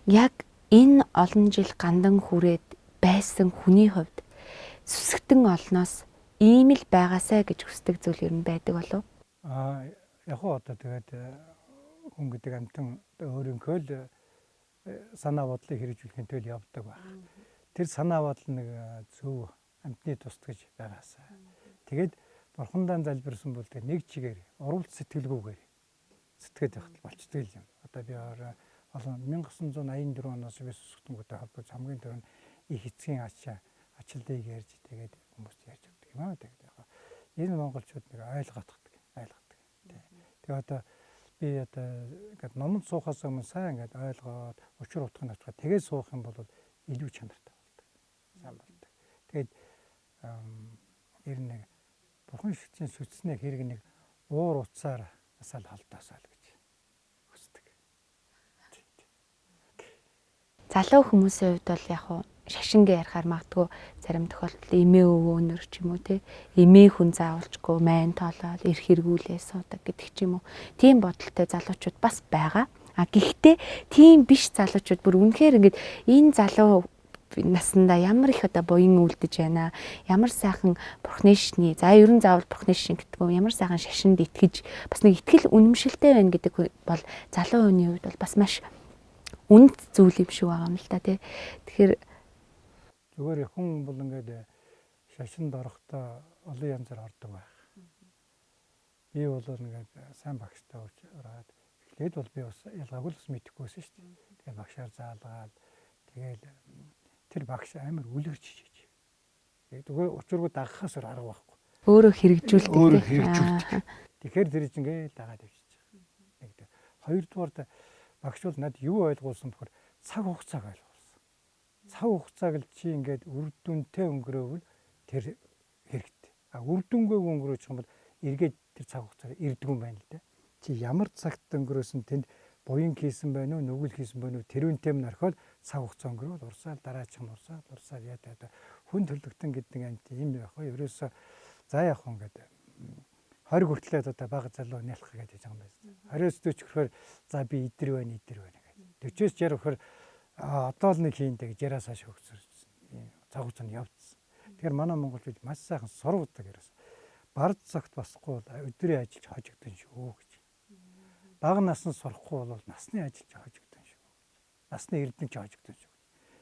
яг энэ олон жил гандан хүрээд байсан хүний хувьд сүсгтэн олноос ийм л байгаасаа гэж хүсдэг зүйл ер нь байдаг болов? Яг одоо тэгээд хүн гэдэг амтан өөрийнхөө л санаа бодлыг хэрэгжүүлэхийн тулд явдаг баг. тэр санаа бодол нэг зөв амьтны тусд гэж байгаасаа. Тэгээд бурхандаа залбирсан бол тэр нэг чигээр уралд сэтгэлгүйгээр сэтгэхэд байхад болцдог юм. Одоо би олон 1984 оноос би сүсгтэнүүтэй холбож хамгийн түрүүнд их эцгийн ачааллыг ярьж тэгээд хүмүүст ярьж өгдөг юм аа. Тэгээд яг энэ монголчууд нэг ойлгодог. Тэгээд одоо би одоо ингээд номонд суухаас өмнө сайн ингээд ойлгоод учир утгыг авчихад тэгээд суух юм бол илүү чанартай болдог. Сайн болдог. Тэгээд ер нь бурхан шигчийн сүцснээ хэрэг нэг уур уцаар асаал холдоосаал гэж хүсдэг. Залуу хүмүүсийн хувьд бол яг хуу шашингээ ярихаар магадгүй зарим тохиолдолд эмээ өвөөнөр ч юм уу те эмээ хүн заавалжгүй майн тоолоод эрх хэрэгүүлээ суудаг гэдэг ч юм уу. Тийм бодолтой залуучууд бас байгаа. Гэхдээ тийм биш залуучууд бүр үнэхээр ингээд энэ залуу наснда ямар их одоо буян үлдэж байна. Ямар сайхан бурхны шишний. За ерөн заавал бурхны шишин гэдэггүй ямар сайхан шашинд итгэж бас нэг итгэл үнэмшилтэй байна гэдэг бол залуу хүний хувьд бол бас маш үнд зүйл юм шиг байгаа юм л та тий. Тэгэхээр зүгээр хүн бол ингээд шашинд орохдоо олон янзаар ордог байх. Би бол ингээд сайн багштай ураад эхлээд бол би бас ялгаагүй л мэдэхгүйсэн шүү дээ. Тэгээ багшаар заалгаад тэгээл тэр багш амар үлгэрч хийж. Тэгээд учиргүй дагахаас арга байхгүй. Өөрөө хэрэгжүүлдэг. Өөрөө хэрэгжүүлдэг. Тэгэхээр тэр чинь ингээд дагаад явчихж байгаа. Нэг хоёрдугаар багш бол надад юу ойлгуулсан бөхөр цаг хугацааг ойлгуулсан. Цаг хугацааг л чи ингээд үр дүнтэй өнгөрөөвөл тэр хэрэгтэй. Үр дүнгүй өнгөрөөж юм бол эргээд тэр цаг хугацаа ирдэг юм байна л да. Чи ямар цагт өнгөрөөсөн тэнд буян хийсэн байна уу, нүгэл хийсэн байна уу, тэрүүнтэй минь орхиод цаг хугацаа өнгөрөөд урсаал дараачих нь урсаал яа хүн төрлөختөн гэдэг ант юм байх уу. Ерөөсөө за яг хүн гэдэг 20 хүртлээр одоо бага залуу нялах гэж байгаа юм байна. 20-с 40 хүрэхээр за би идэр байна гэдэг. 40-с 60 хүрэхээр одоо л нэг хийндэ гэж яриасаа шөгцөрсөн. Цаг хугацаа нь явцсан. Тэгэхээр манай монголчууд маш сайхан сургадаг ерөөс. Бард цагт басахгүй бол өдрийн ажиллаж хожигдсон шүү гэж. Бага насны сурахгүй бол насны ажиллаж хожигдсон шүү. Насны эрдэнэ ч хожигдсон шүү.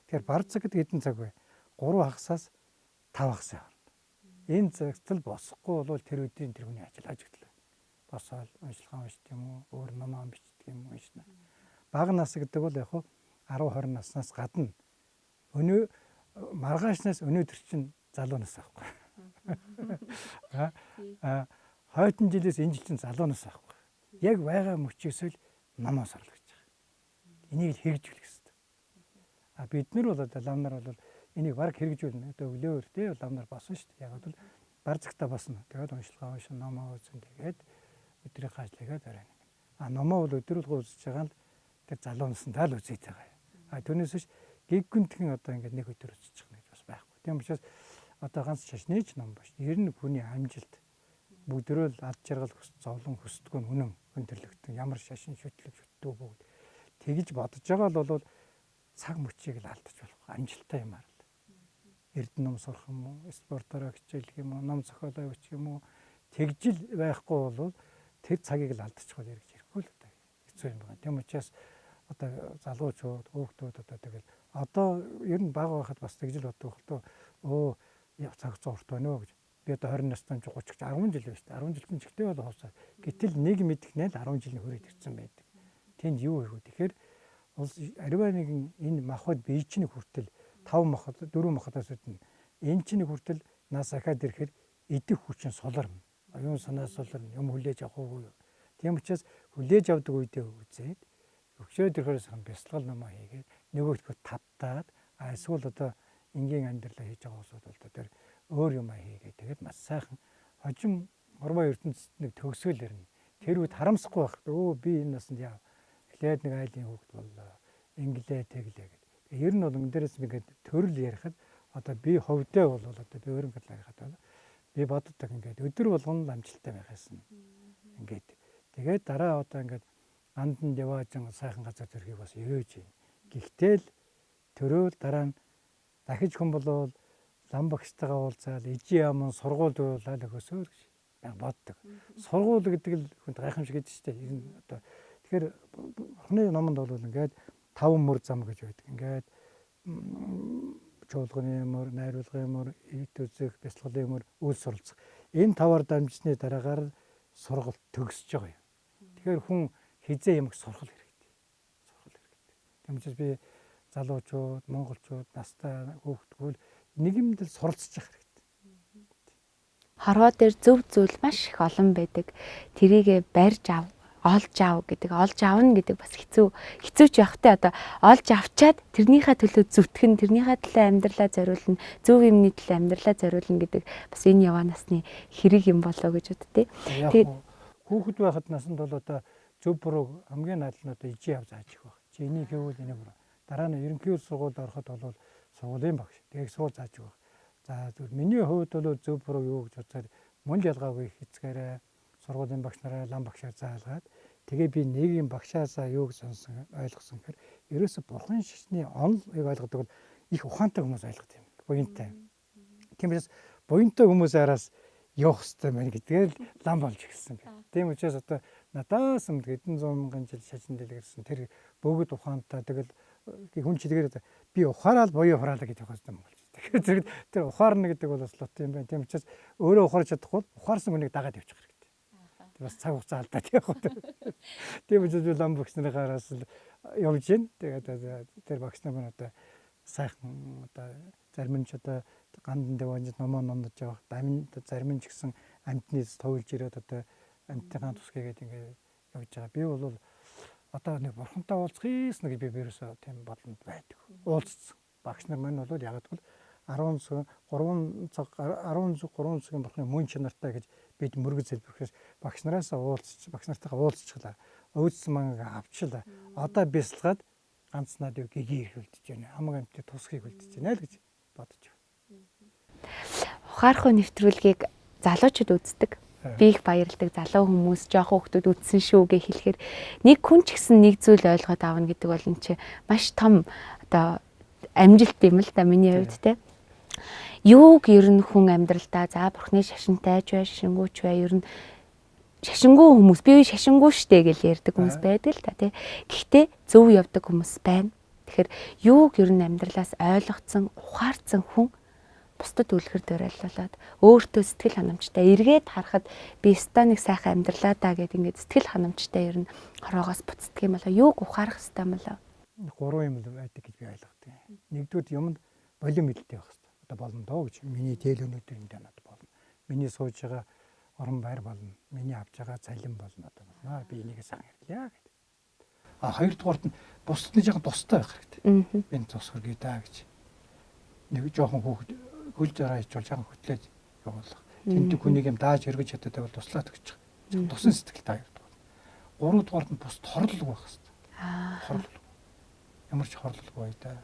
Тэгэхээр бард цаг гэдэг хэдэн цаг вэ? 3 хагасаас 5 хагас явна. Энэ цагт л босхгүй бол тэр өдрийн тэр хүний ажил хожигдлаа. Босоод уншилгаан уншдаг юм уу? Өөр номоо бичдэг юм уу? Уншна. Бага нас гэдэг бол яг 10-20 наснаас гадна өнөө маргаашнаас өнөөдөр чинь залуу нас аахгүй. Хойдон жилээс энэ жил чинь залуу нас аахгүй. Яг байгаа мөчөөсөө л номоос орлоо гэж байгаа. Энийг л хэрэгжүүлэх хэрэгтэй. Бид нар бол одоо лам нар бол энийг баг хэрэгжүүлнэ. Одоо өглөөр тий лам нар босно шүү дээ. Яг бол бар цагтаа босно. Тэгээд уншилгаа уншин номоо үзэн тэгээд өдрийн ажил хийгээд оройно. Номоо бол өдрөлгөө үзэж байгаа л тэр залуу настай л үзээд байгаа. Түүнээс биш гиг гүнтхэн одоо ингээд нэг өдөр үзчих нэг бас байхгүй. Тийм учраас одоо ганц шашны ч ном биш. Ер нь хүний амжилт бүгдөө л ад жаргал зовлон хөсдгөө үнэн хүн төрлөختөн ямар шашин шүтлэг шүтдэг бүгд тэгж бодож байгаа л бол цаг мөчийг л алдаж болох амжилттай юмар л. Эрдэнэ ном сурах юм уу, спортоор хичээлэх юм уу, ном зохиолоо өгчих юм уу тэгжил байхгүй бол тэр цагийг л алдчих бол эргэж ирэхгүй л одоо хэцүү юм байна. Тийм учраас одоо залуучууд, хүүхдүүд одоо тэгэл одоо ер нь бага байхад бас тэгжил боддог хөлтөө цаг зурт байна уу гэж. Би одоо 20 настай 30 ч 10 жил байна шүү дээ. 10 жилийн чигтэй бол хуусаа. Гэтэл нэг мэдхнээ л 10 жилийн хүрээд ирсэн байдаг. Тэнд юу вэ? Тэгэхээр ариваа нэгэн энэ махбод бие чинь хүртэл 5 махбод 4 махбодоос үүднэ. Энэ чинь хүртэл нас ахаад ирэхээр идэх хүчин суларна. Оюун санаа суларна. Юм хүлээж авах уу? Тийм учраас хүлээж авдаг үедээ үзээд өгшөөд ирэхээр сан бясалгал номоо хийгээд нөгөөдгөө тавтаад эсвэл одоо энгийн амьдралаа хийж байгаа усуд бол тэр өөр юм хийгээд тэгээд маш сайхан хожим урмаа ертөнцид нэг төгсгөл ирнэ. Тэр үед харамсахгүй байх. Би энэ насанд яав. Эхлээд нэг айлын хүүхэд боллоо. Инглээ тэглээ гэдэг. Ер нь бол энэ дээрээс ингээд төрөл ярихад одоо би ховдөө бол одоо би өөрөнгө ярихад бол би боддог ингээд өдөр болгон амжилттай байх юмсан. Ингээд тэгээд дараа одоо ингээд анданд яваажин сайхан газар төрхийг бас ерөөж юм. Гэхдээ л төрөөл дараа нь дахиж хүн болвол лам багштайгаа уулзаад ижи яман сургуульд уулаад өгөөсөө гэж яг боддог. Сургууль гэдэг л хүнд гайхамшиг гэдэг чинь тийм одоо тэгэхээр орны номонд бол ингээд 5 мөр зам гэж байдаг. Ингээд чуулганы юмор, найруулгын юмор, эд үзэх, бяцлаглалын юмор, үйл суралцах. Энэ таваар дамжсны дараагаар сургалт төгсөж байгаа юм. Тэгэхээр хүн хизээ юмг сурах хэрэгтэй. Сурах хэрэгтэй. Тийм учраас би залуучууд, монголчууд, настай хүүхдгүүл нийгэмдэл суралцж явах хэрэгтэй. Хорвоо дээр зөв зүйл маш их олон байдаг. Тэрийгэ барьж ав, олж ав гэдэг, олж авна гэдэг бас хэцүүч явахтай. Одоо олж авчаад тэрнийхээ төлөө зүтгэн, тэрнийхээ төлөө амьдралаа зориулна, зөв юмны төлөө амьдралаа зориулна гэдэг бас энэ яваа насны хэрэг юм болоо гэж боддتي. Тэгээд хүүхэд байхад насанд бол одоо зөв буруу хамгийн наад нь одоо ижи яв зааж их баг. Чи энийг хийвэл энийг буруу. Дараа нь ерөнхий сургуульд ороход бол сургуулийн багш. Тэгээд сургууль зааж их баг. За зөв миний хувьд бол зөв буруу юу гэж бодсоор мөн ялгаагүй хэцгээрээ сургуулийн багш нараа лам багшаар заалгаад тэгээ би нэгийн багшаасаа юуг сонсон ойлгосон гэхээр ерөөсө бурхан шишний онлыг ойлгодог бол их ухаантай хүмүүс ойлгох юм. Буянтай. Тиймээс буянтай хүмүүс араас явах хэрэгтэй мэн гэдгээр лам болж эхэлсэн байна. Тийм учраас одоо надаас өмнө хэдэн зуун мянган жил шашин дэлгэрсэн тэр бөгөөд ухаантай тэгэл хүн чилгээр би ухаарал буюу хураалаа гэдэг хөөстэй юм болж. Тэгэхээр тэр ухаарна гэдэг бол бас лот юм байна. Тийм учраас өөрөө ухаарч чадахгүй ухаарсан хүнийг дагаад явчих хэрэгтэй. Тэр бас цаг хугацаа алдаад явах. Тийм учраас лам багш нарыгаараас явж гин. Тэгээд тэр багш нар маань одоо сайхан одоо зарим нь ч одоо гандан дэванж номоо номдож явах. Зарим нь ч гэсэн амтны товлж ирээд одоо амтныхаа тусгийгээд ингээд явж байгаа. Би бол одоо нэг бурхантай уулзахээс нэг би ерөөсөө тийм боломж байдаг. Уулзсан. Багш нар маань бол яг л 3 цаг 13 цагийн бурхны мөн чанартай гэж бид мөргөж хэлбэрхээс багш нараасаа уулзч багш нартайгаа уулзчихлаа. Өөдсөн мангаа авчлаа. Одоо бясалгаад ганц надыг гэгийг хөлдөж байна. Хамаг амтны тусхийг хөлдөж байна л гэж бодож байна. Ухаархуй нэвтрүүлгийг залуучууд үздэг. Би их баярлдаг залуу хүмүүс жоохон хүмүүс үзсэн шүү гэж хэлэхээр нэг хүн ч гэсэн нэг зүйл ойлгоод аавна гэдэг бол энэ чи маш том одоо амжилт юм л да миний хувьд те. Юуг ер нь хүн амьдралдаа за бурхны шашинтай ч бай, шашингүйч бай ер нь шашингүй хүмүүс би шашингүй штэ гэж ярьдаг хүмүүс байдаг л та тий. Гэхдээ зөв явдаг хүмүүс байна. Тэгэхээр юуг ер нь амьдралаас ойлгоцсон, ухаарсан хүн бусдад үлгэр дуурайлуулад өөртөө сэтгэл ханамжтай эргээд харахад би станыг сайхан амьдралаа да гэд ингээд сэтгэл ханамжтай ер нь хороогоос буцдаг юм болоо юуг ухаарах хэрэгтэй юм болоо. 3 юм л байдаг гэж би ойлгодог. Нэгдүгээр юмд болин мэдлэлтэй байх хэрэгтэй. Одоо болно доо гэж миний тэл өнөдөр энэ надад болно. Миний сууж байгаа орон байр болно. Миний авч байгаа цалин болно одоо болно. Би энийг сайн ярьлаа гэдэг. Хоёрдугаарт нь бусдын жоохон тустай байх хэрэгтэй. Би тусгар гэдаа гэж. Нэг жоохон хүүхэд хөл зараа ичвал жоохон хөтлөөд явуулах. Тэндэг хүнийг юм дааж өргөж чаддаг бол туслаад өгч. Тусан сэтгэлтэй хоёрдугаар. Гуравдугаарт нь бусд хорлол байх хэрэгтэй. Хорлол. Ямар ч хорлолгүй бай да.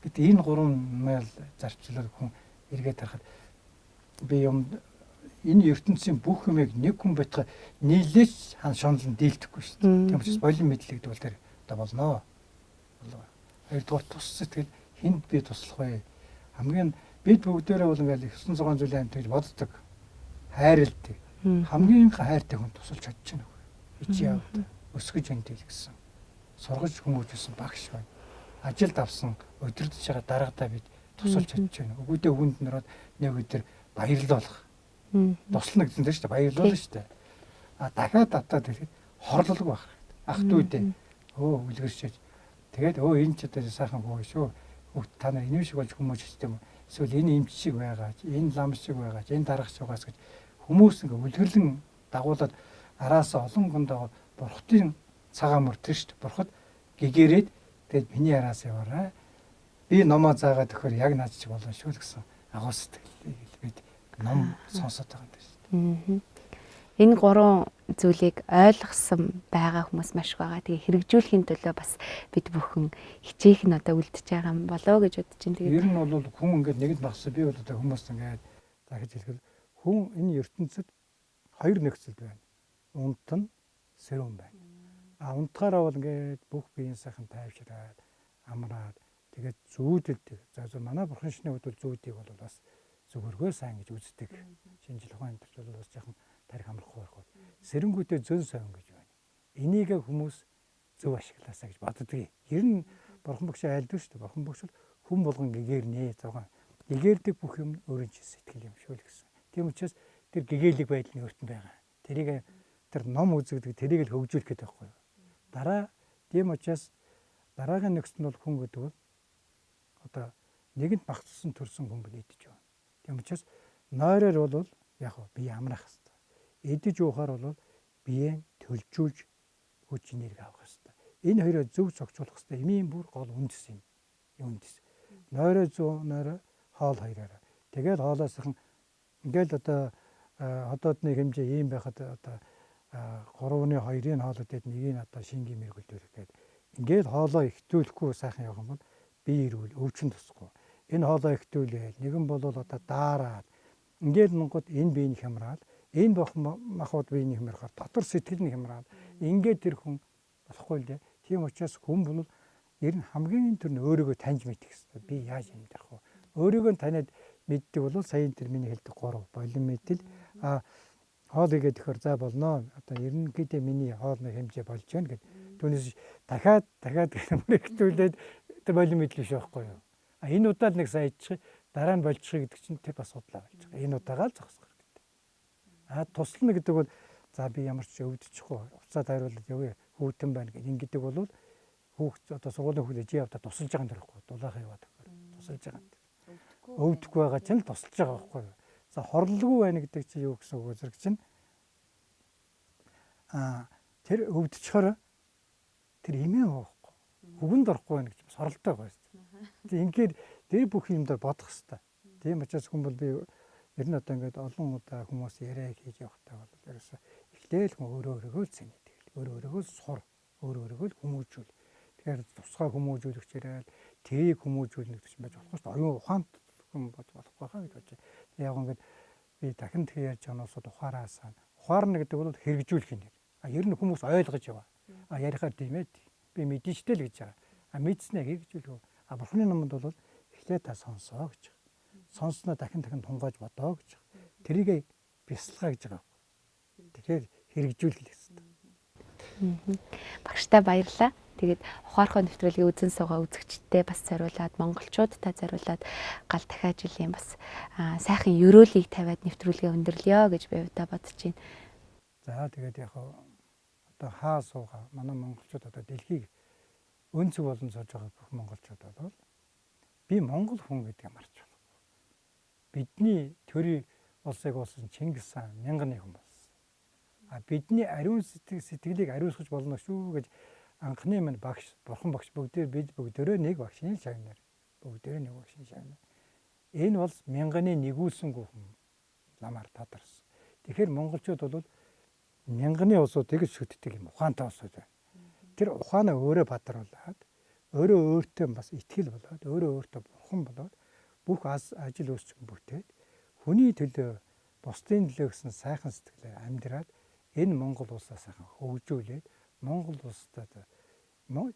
Гэт энэ 3 майл зарцуулаад хүн эргээд харахад би юм энэ ертөнцийн бүх юмыг нэг хүн байтга нийлээч шоналн дийлдэхгүй шүү дээ. Тийм учраас болин мэдлэг гэдэг бол тэр одоо болно. Хоёрдугаар тус сэтгэл хүнд би туслах вэ? Хамгийн бид бүгдээрээ бол ингээл 906 зүйлийн амт гэж боддог. Хайрладаг. Хамгийн хайртай хүн тусалж чадж байна уу? Ичи яваад өсгөж эндэл гэсэн. Сургаж хүмүүжүүлсэн багш байна. Ажилд авсан өдөрдөж байгаа дараагадаа бид тусалж чадж байна. Өгөөдөө хүнд нөрөөд нэг өдөр баярлуулах. Туслана гэсэн дээ шүү дээ. Баярлуулна шүү дээ. Дахиад татаад ирэхэд хорлолгүй байх. Ах дүүдээ. Үлгэршээж. Тэгээд энэ ч одоо сайхан хөө шүү. Хүүхд та нар энэ шиг болж хүмүүжчихдээ юм. Эсвэл энэ эмч шиг байгаач, энэ лам шиг байгаач, энэ дарах шугаас гэж хүмүүс ингээ үлгэрлэн дагуулад араасаа олон гондоо бурхтын цагаан мөртөн шүү дээ. Бурхад гэгэрээд тэгээд миний араас яваарай. Би номоо заагаад өгөхөр яг наад чи болно шүү л гэсэн агуу сэтгэлтэй бид ном сонсоод байгаа юм шүү дээ. Энэ 3 зүйлийг ойлгосон байгаа хүмүүс маш их байгаа. Тэгээ хэрэгжүүлэхийн төлөө бас бид бүхэн хичээх нь одоо үлдчихэж байгаа юм болоо гэж бодож байна. Тэгээд ер нь бол хүн ингээд нэгэнд багсаа би бол одоо хүмүүс ингээд захиж хэлэхэд хүн энэ ертөнцид 2 нөхцөл байна. Унтан, сэрүүн байна. Унтахаараа бол ингээд бүх биеийн сайхан тайвшираад, амраад тэгээд зүүдэлдэг. За манай бурхан шний хувьд бол зүүдийг бол бас зөвхөргөө сайн гэж үздэг. Шинжил ухаан энэ бол бас жоохон тарих амрахгүй байх бол сэрэнгүүтээ зөн совин гэж байна. Энийг хүмүүс зөв ашиглаасаа гэж боддог. Ер нь бурхан багш айлддаг шүү дээ. Бурхан багш бол хүн болгон гэгэрнэ зогоо. Гэгэрдэг бүх юм өөрийн чинь сэтгэл юм шүү л гэсэн. Тийм учраас тэр гэгээлэг байдал нь өөртөө байгаа. Тэрийг тэр ном үзэгдэг тэрийг л хөгжүүлэх гэдэг байхгүй юу. Дараа тийм учраас дараагийн нэгсэн бол хүн гэдэг бол одоо нэгэнт багцсан төрсэн хүн идэж байна. Тийм учраас нойроор бол яг бие амрах хэрэгтэй. Идэж уухаар бол биеэ төлжүүлж хүч энерги авах хэрэгтэй. Энэ хоёроо зөв зохицуулах хэрэгтэй. Эмийн бүр гол үндэс юм. Үндэс. Нойроо зүү нойроо хоол хоёроо. Тэгээд хоолоосхан ингээл одоо хотоодны хэмжээ ийм байхад одоо 3/2-ын хоолойд нэгийг одоо шингийн мэрэгүүлдэх гээд ингээл хоолоо ихтүүлэхгүй сайхан явах юм бол бие ирүүл өвчин тусахгүй. Энэ хоолоо ихтүүлээл нэгэн бол одоо даараад ингээл монгод энэ биеийн хямраад энэ махбод биеийн хямрахаар дотор сэтгэл нь хямраад ингээд тэр хүн болохгүй л дээ. Тийм учраас хүн бол ер нь хамгийн тэр нь өөрийгөө таньж мэдэх хэрэгтэй. Би яаж юм дах вэ? Өөрийгөө таниад мэддэг бол саяын тэр миний хэлдэг 3 болон мэдэл хоол игээд ихэр за болно. Одоо ерөнхийдөө миний хоолны хэмжээ болж байна гэд. Түүнээс дахиад мөрөгтүүлээд тэр болон мэдэл биш байхгүй юу? Энэ удаад нэг саячих дараа нь болчих гэдэг чинь тэр бас судлаа болж байгаа. Энэ удаагаа л зогсох хэрэгтэй. Туслана гэдэг бол за би ямар ч өвдөчихгүй уцаад хариулаад явъя хүүтэн байна гэдэг бол хүүхд одоо сургуулийн хүүхд явда тусалж байгаа юм дэрхгүй дулаахан яваад тусалж байгаа юм. Өвдөхгүй байгаа чинь л тусалж байгаа байхгүй юу? За хорлолгүй байна гэдэг чинь юу гэсэн үг зэрэг чинь тэр өвдчихоор тэр имээ уухгүй хүгэнд орохгүй байна гэж бас хоролтой байгаа шүү дээ. Ингээд тэр бүх юм дээр бодох хэрэгтэй. Тийм учраас хүн бол би ер нь одоо ингээд олон удаа хүмүүс яриа хийж явахтай бол ерөөсө эхлээл хүн өөрөөгөө л зэнидэг. Өөрөөгөө л сур, өөрөөгөө л хүмүүжүүл. Тэгэхээр тусгай хүмүүжүүлэгч яриад тийг хүмүүжүүлнэ гэж байж болохгүй шүү дээ. Оюун ухаанд хүн бод болохгүй хаа гэж бодож. Яг ингээд би дахин тэг ярьж байгаа нь ухаараасаа. Ухаарна гэдэг бол хэрэгжүүлэх юм. Ер нь хүмүүс ойлгож яваа. Ярихаар тийм ээ. Би мэдэнэжтэй л гэж байгаа. Мэдснээ хэрэгжүүлэх. Бурхны номонд бол эхлээд та сонсоо гэж. Сонсноо дахин тунгааж бодоо гэж. Тэрийг бясалгаа гэж байгаа. Тэгэхээр хэрэгжүүлэх гэсэн. Багштай баярлалаа. Тэгээд ухаархай нэвтрүүлгийн үзэн суугаа үзэгчдээ бас зориулаад монголчуудтай зориулаад гал дахиад жилийн бас сайхан ерөөлийг тавиад нэвтрүүлгээ өндөрлөё гэж би удаа бодож байна. За тэгээд яг одоо хаа суугаа манай монголчууд одоо дэлхийг өнцөг болон сууж байгаа бүх монголчууд бол би монгол хүн гэдгийг марч болохгүй. Бидний төрийн улсыг болсон Чингис хаан 1000 хүн болсон. Бидний ариун сэтгэлийг ариусгаж болно шүү гэж анхны минь багш, бурхан багш бид бүгдөө нэг багшийн шагнаар. Бүгдөө нэг багшийн шагнаар. Энэ бол 1000-ны нэгүүлсэнгүй хүн ламаар тадарсан. Тэгэхээр монголчууд бол 1000-ны улсуудыг шүтдэг юм ухаантай улсууд байна. Тэр ухаанаа өөрөө бадруулаад, өөрөө өөртөө бас итгэл болоод, өөрөө өөртөө бурхан болоод бүх ажил үйлчлэг бүтээд хүний төлөө бусдын төлөө гэсэн сайхан сэтгэлээр амьдраад энэ Монгол улсаа сайхан хөгжүүлээд Монгол улстай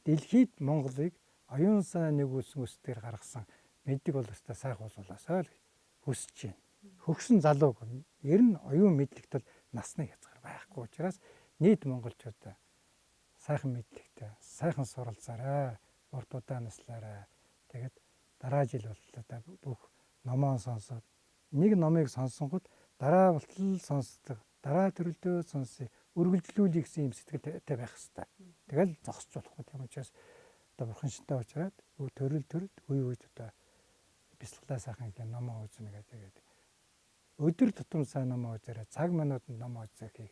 дэлхийд Монголыг оюун санаа нэгүүлсэн үсгээр гаргасан мэддэг боловстой сайхан улсуулаасаа л хүсэж байна. Хөгсөн залууг ер нь оюун мэдлэгт бол насны хязгаар байхгүй учраас нийт монголчуудаа сайхан мэдлэгтэй, сайхан суралцаарай, урт удаанаслаарай. Тэгэд дараа жил боллоо бүх номоо сонсоод нэг номыг сонсонгод дараа болтол сонсдог, дараа төрөлдөө сонсъё, үргэлжлүүлэх гэсэн юм сэтгэлтэй байх хэрэгтэй. Тэгэл зогсож болохгүй тийм учраас одоо бурхан шинтэй уучраад төрөл үе үед одоо бясалгалаа сайхан гэх номоо үзнэ гэдэг. Өдөр тутам сайн номоо үзээрэй, цаг минутанд номоо үзэхийг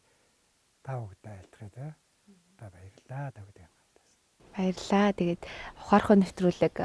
та бүхэнд айлтгая те. Та баярлалаа та бүхэнд. Баярлалаа. Тэгээд ухаархай нэвтрүүлэг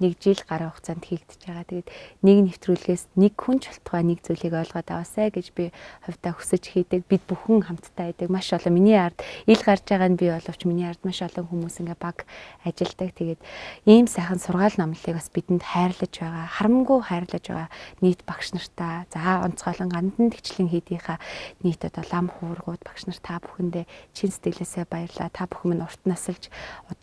1 жил гаруй хугацаанд хийгдэж байгаа. Тэгээд нэг нэвтрүүлгээс нэг хүн шалтгаан нэг зүйлийг ойлгоод аваасай гэж би хувьдаа хүсэж хийдэг. Бид бүхэн хамтдаа байдаг. Маш олон миний ард ил гарч байгаа нь би боловч миний ард маш олон хүмүүс ингээ баг ажилдаг. Тэгээд ийм сайхан сургаал номлолыг бас бидэнд хайрлаж байгаа. Харамгүй хайрлаж байгаа нийт багш нартаа. За онцгойлон гандан тэгчлэн хийдийнхаа нийт одоо лам хуургууд багш нар та бүхэндээ чин сэтгэлээсээ баярлалаа. Та бүхэн минь урт насалж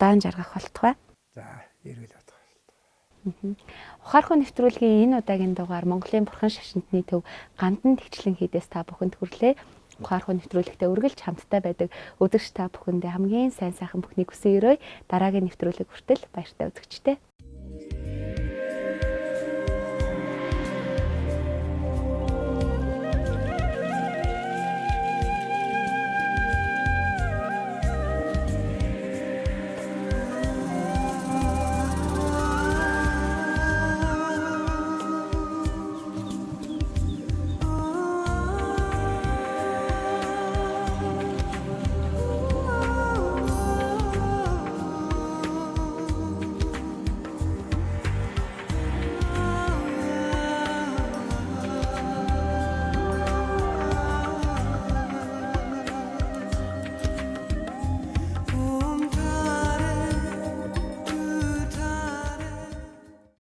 удаан жаргах болтугай. За, эргэл бодгоо. Ухаархай нэвтрүүлгийн энэ удаагийн дугаар Монголын бурхан шашинтны төв гандан тэгчлэн хийдээс та бүхэнд хүрлээ. Ухаархай нэвтрүүлэгтээ үргэлж хамтдаа байдаг өдөрч та бүхэндээ хамгийн сайн сайхан бүхнийг хүсэн өрөөе. Дараагийн нэвтрүүлэг хүртэл баяртай үзэгчтэй.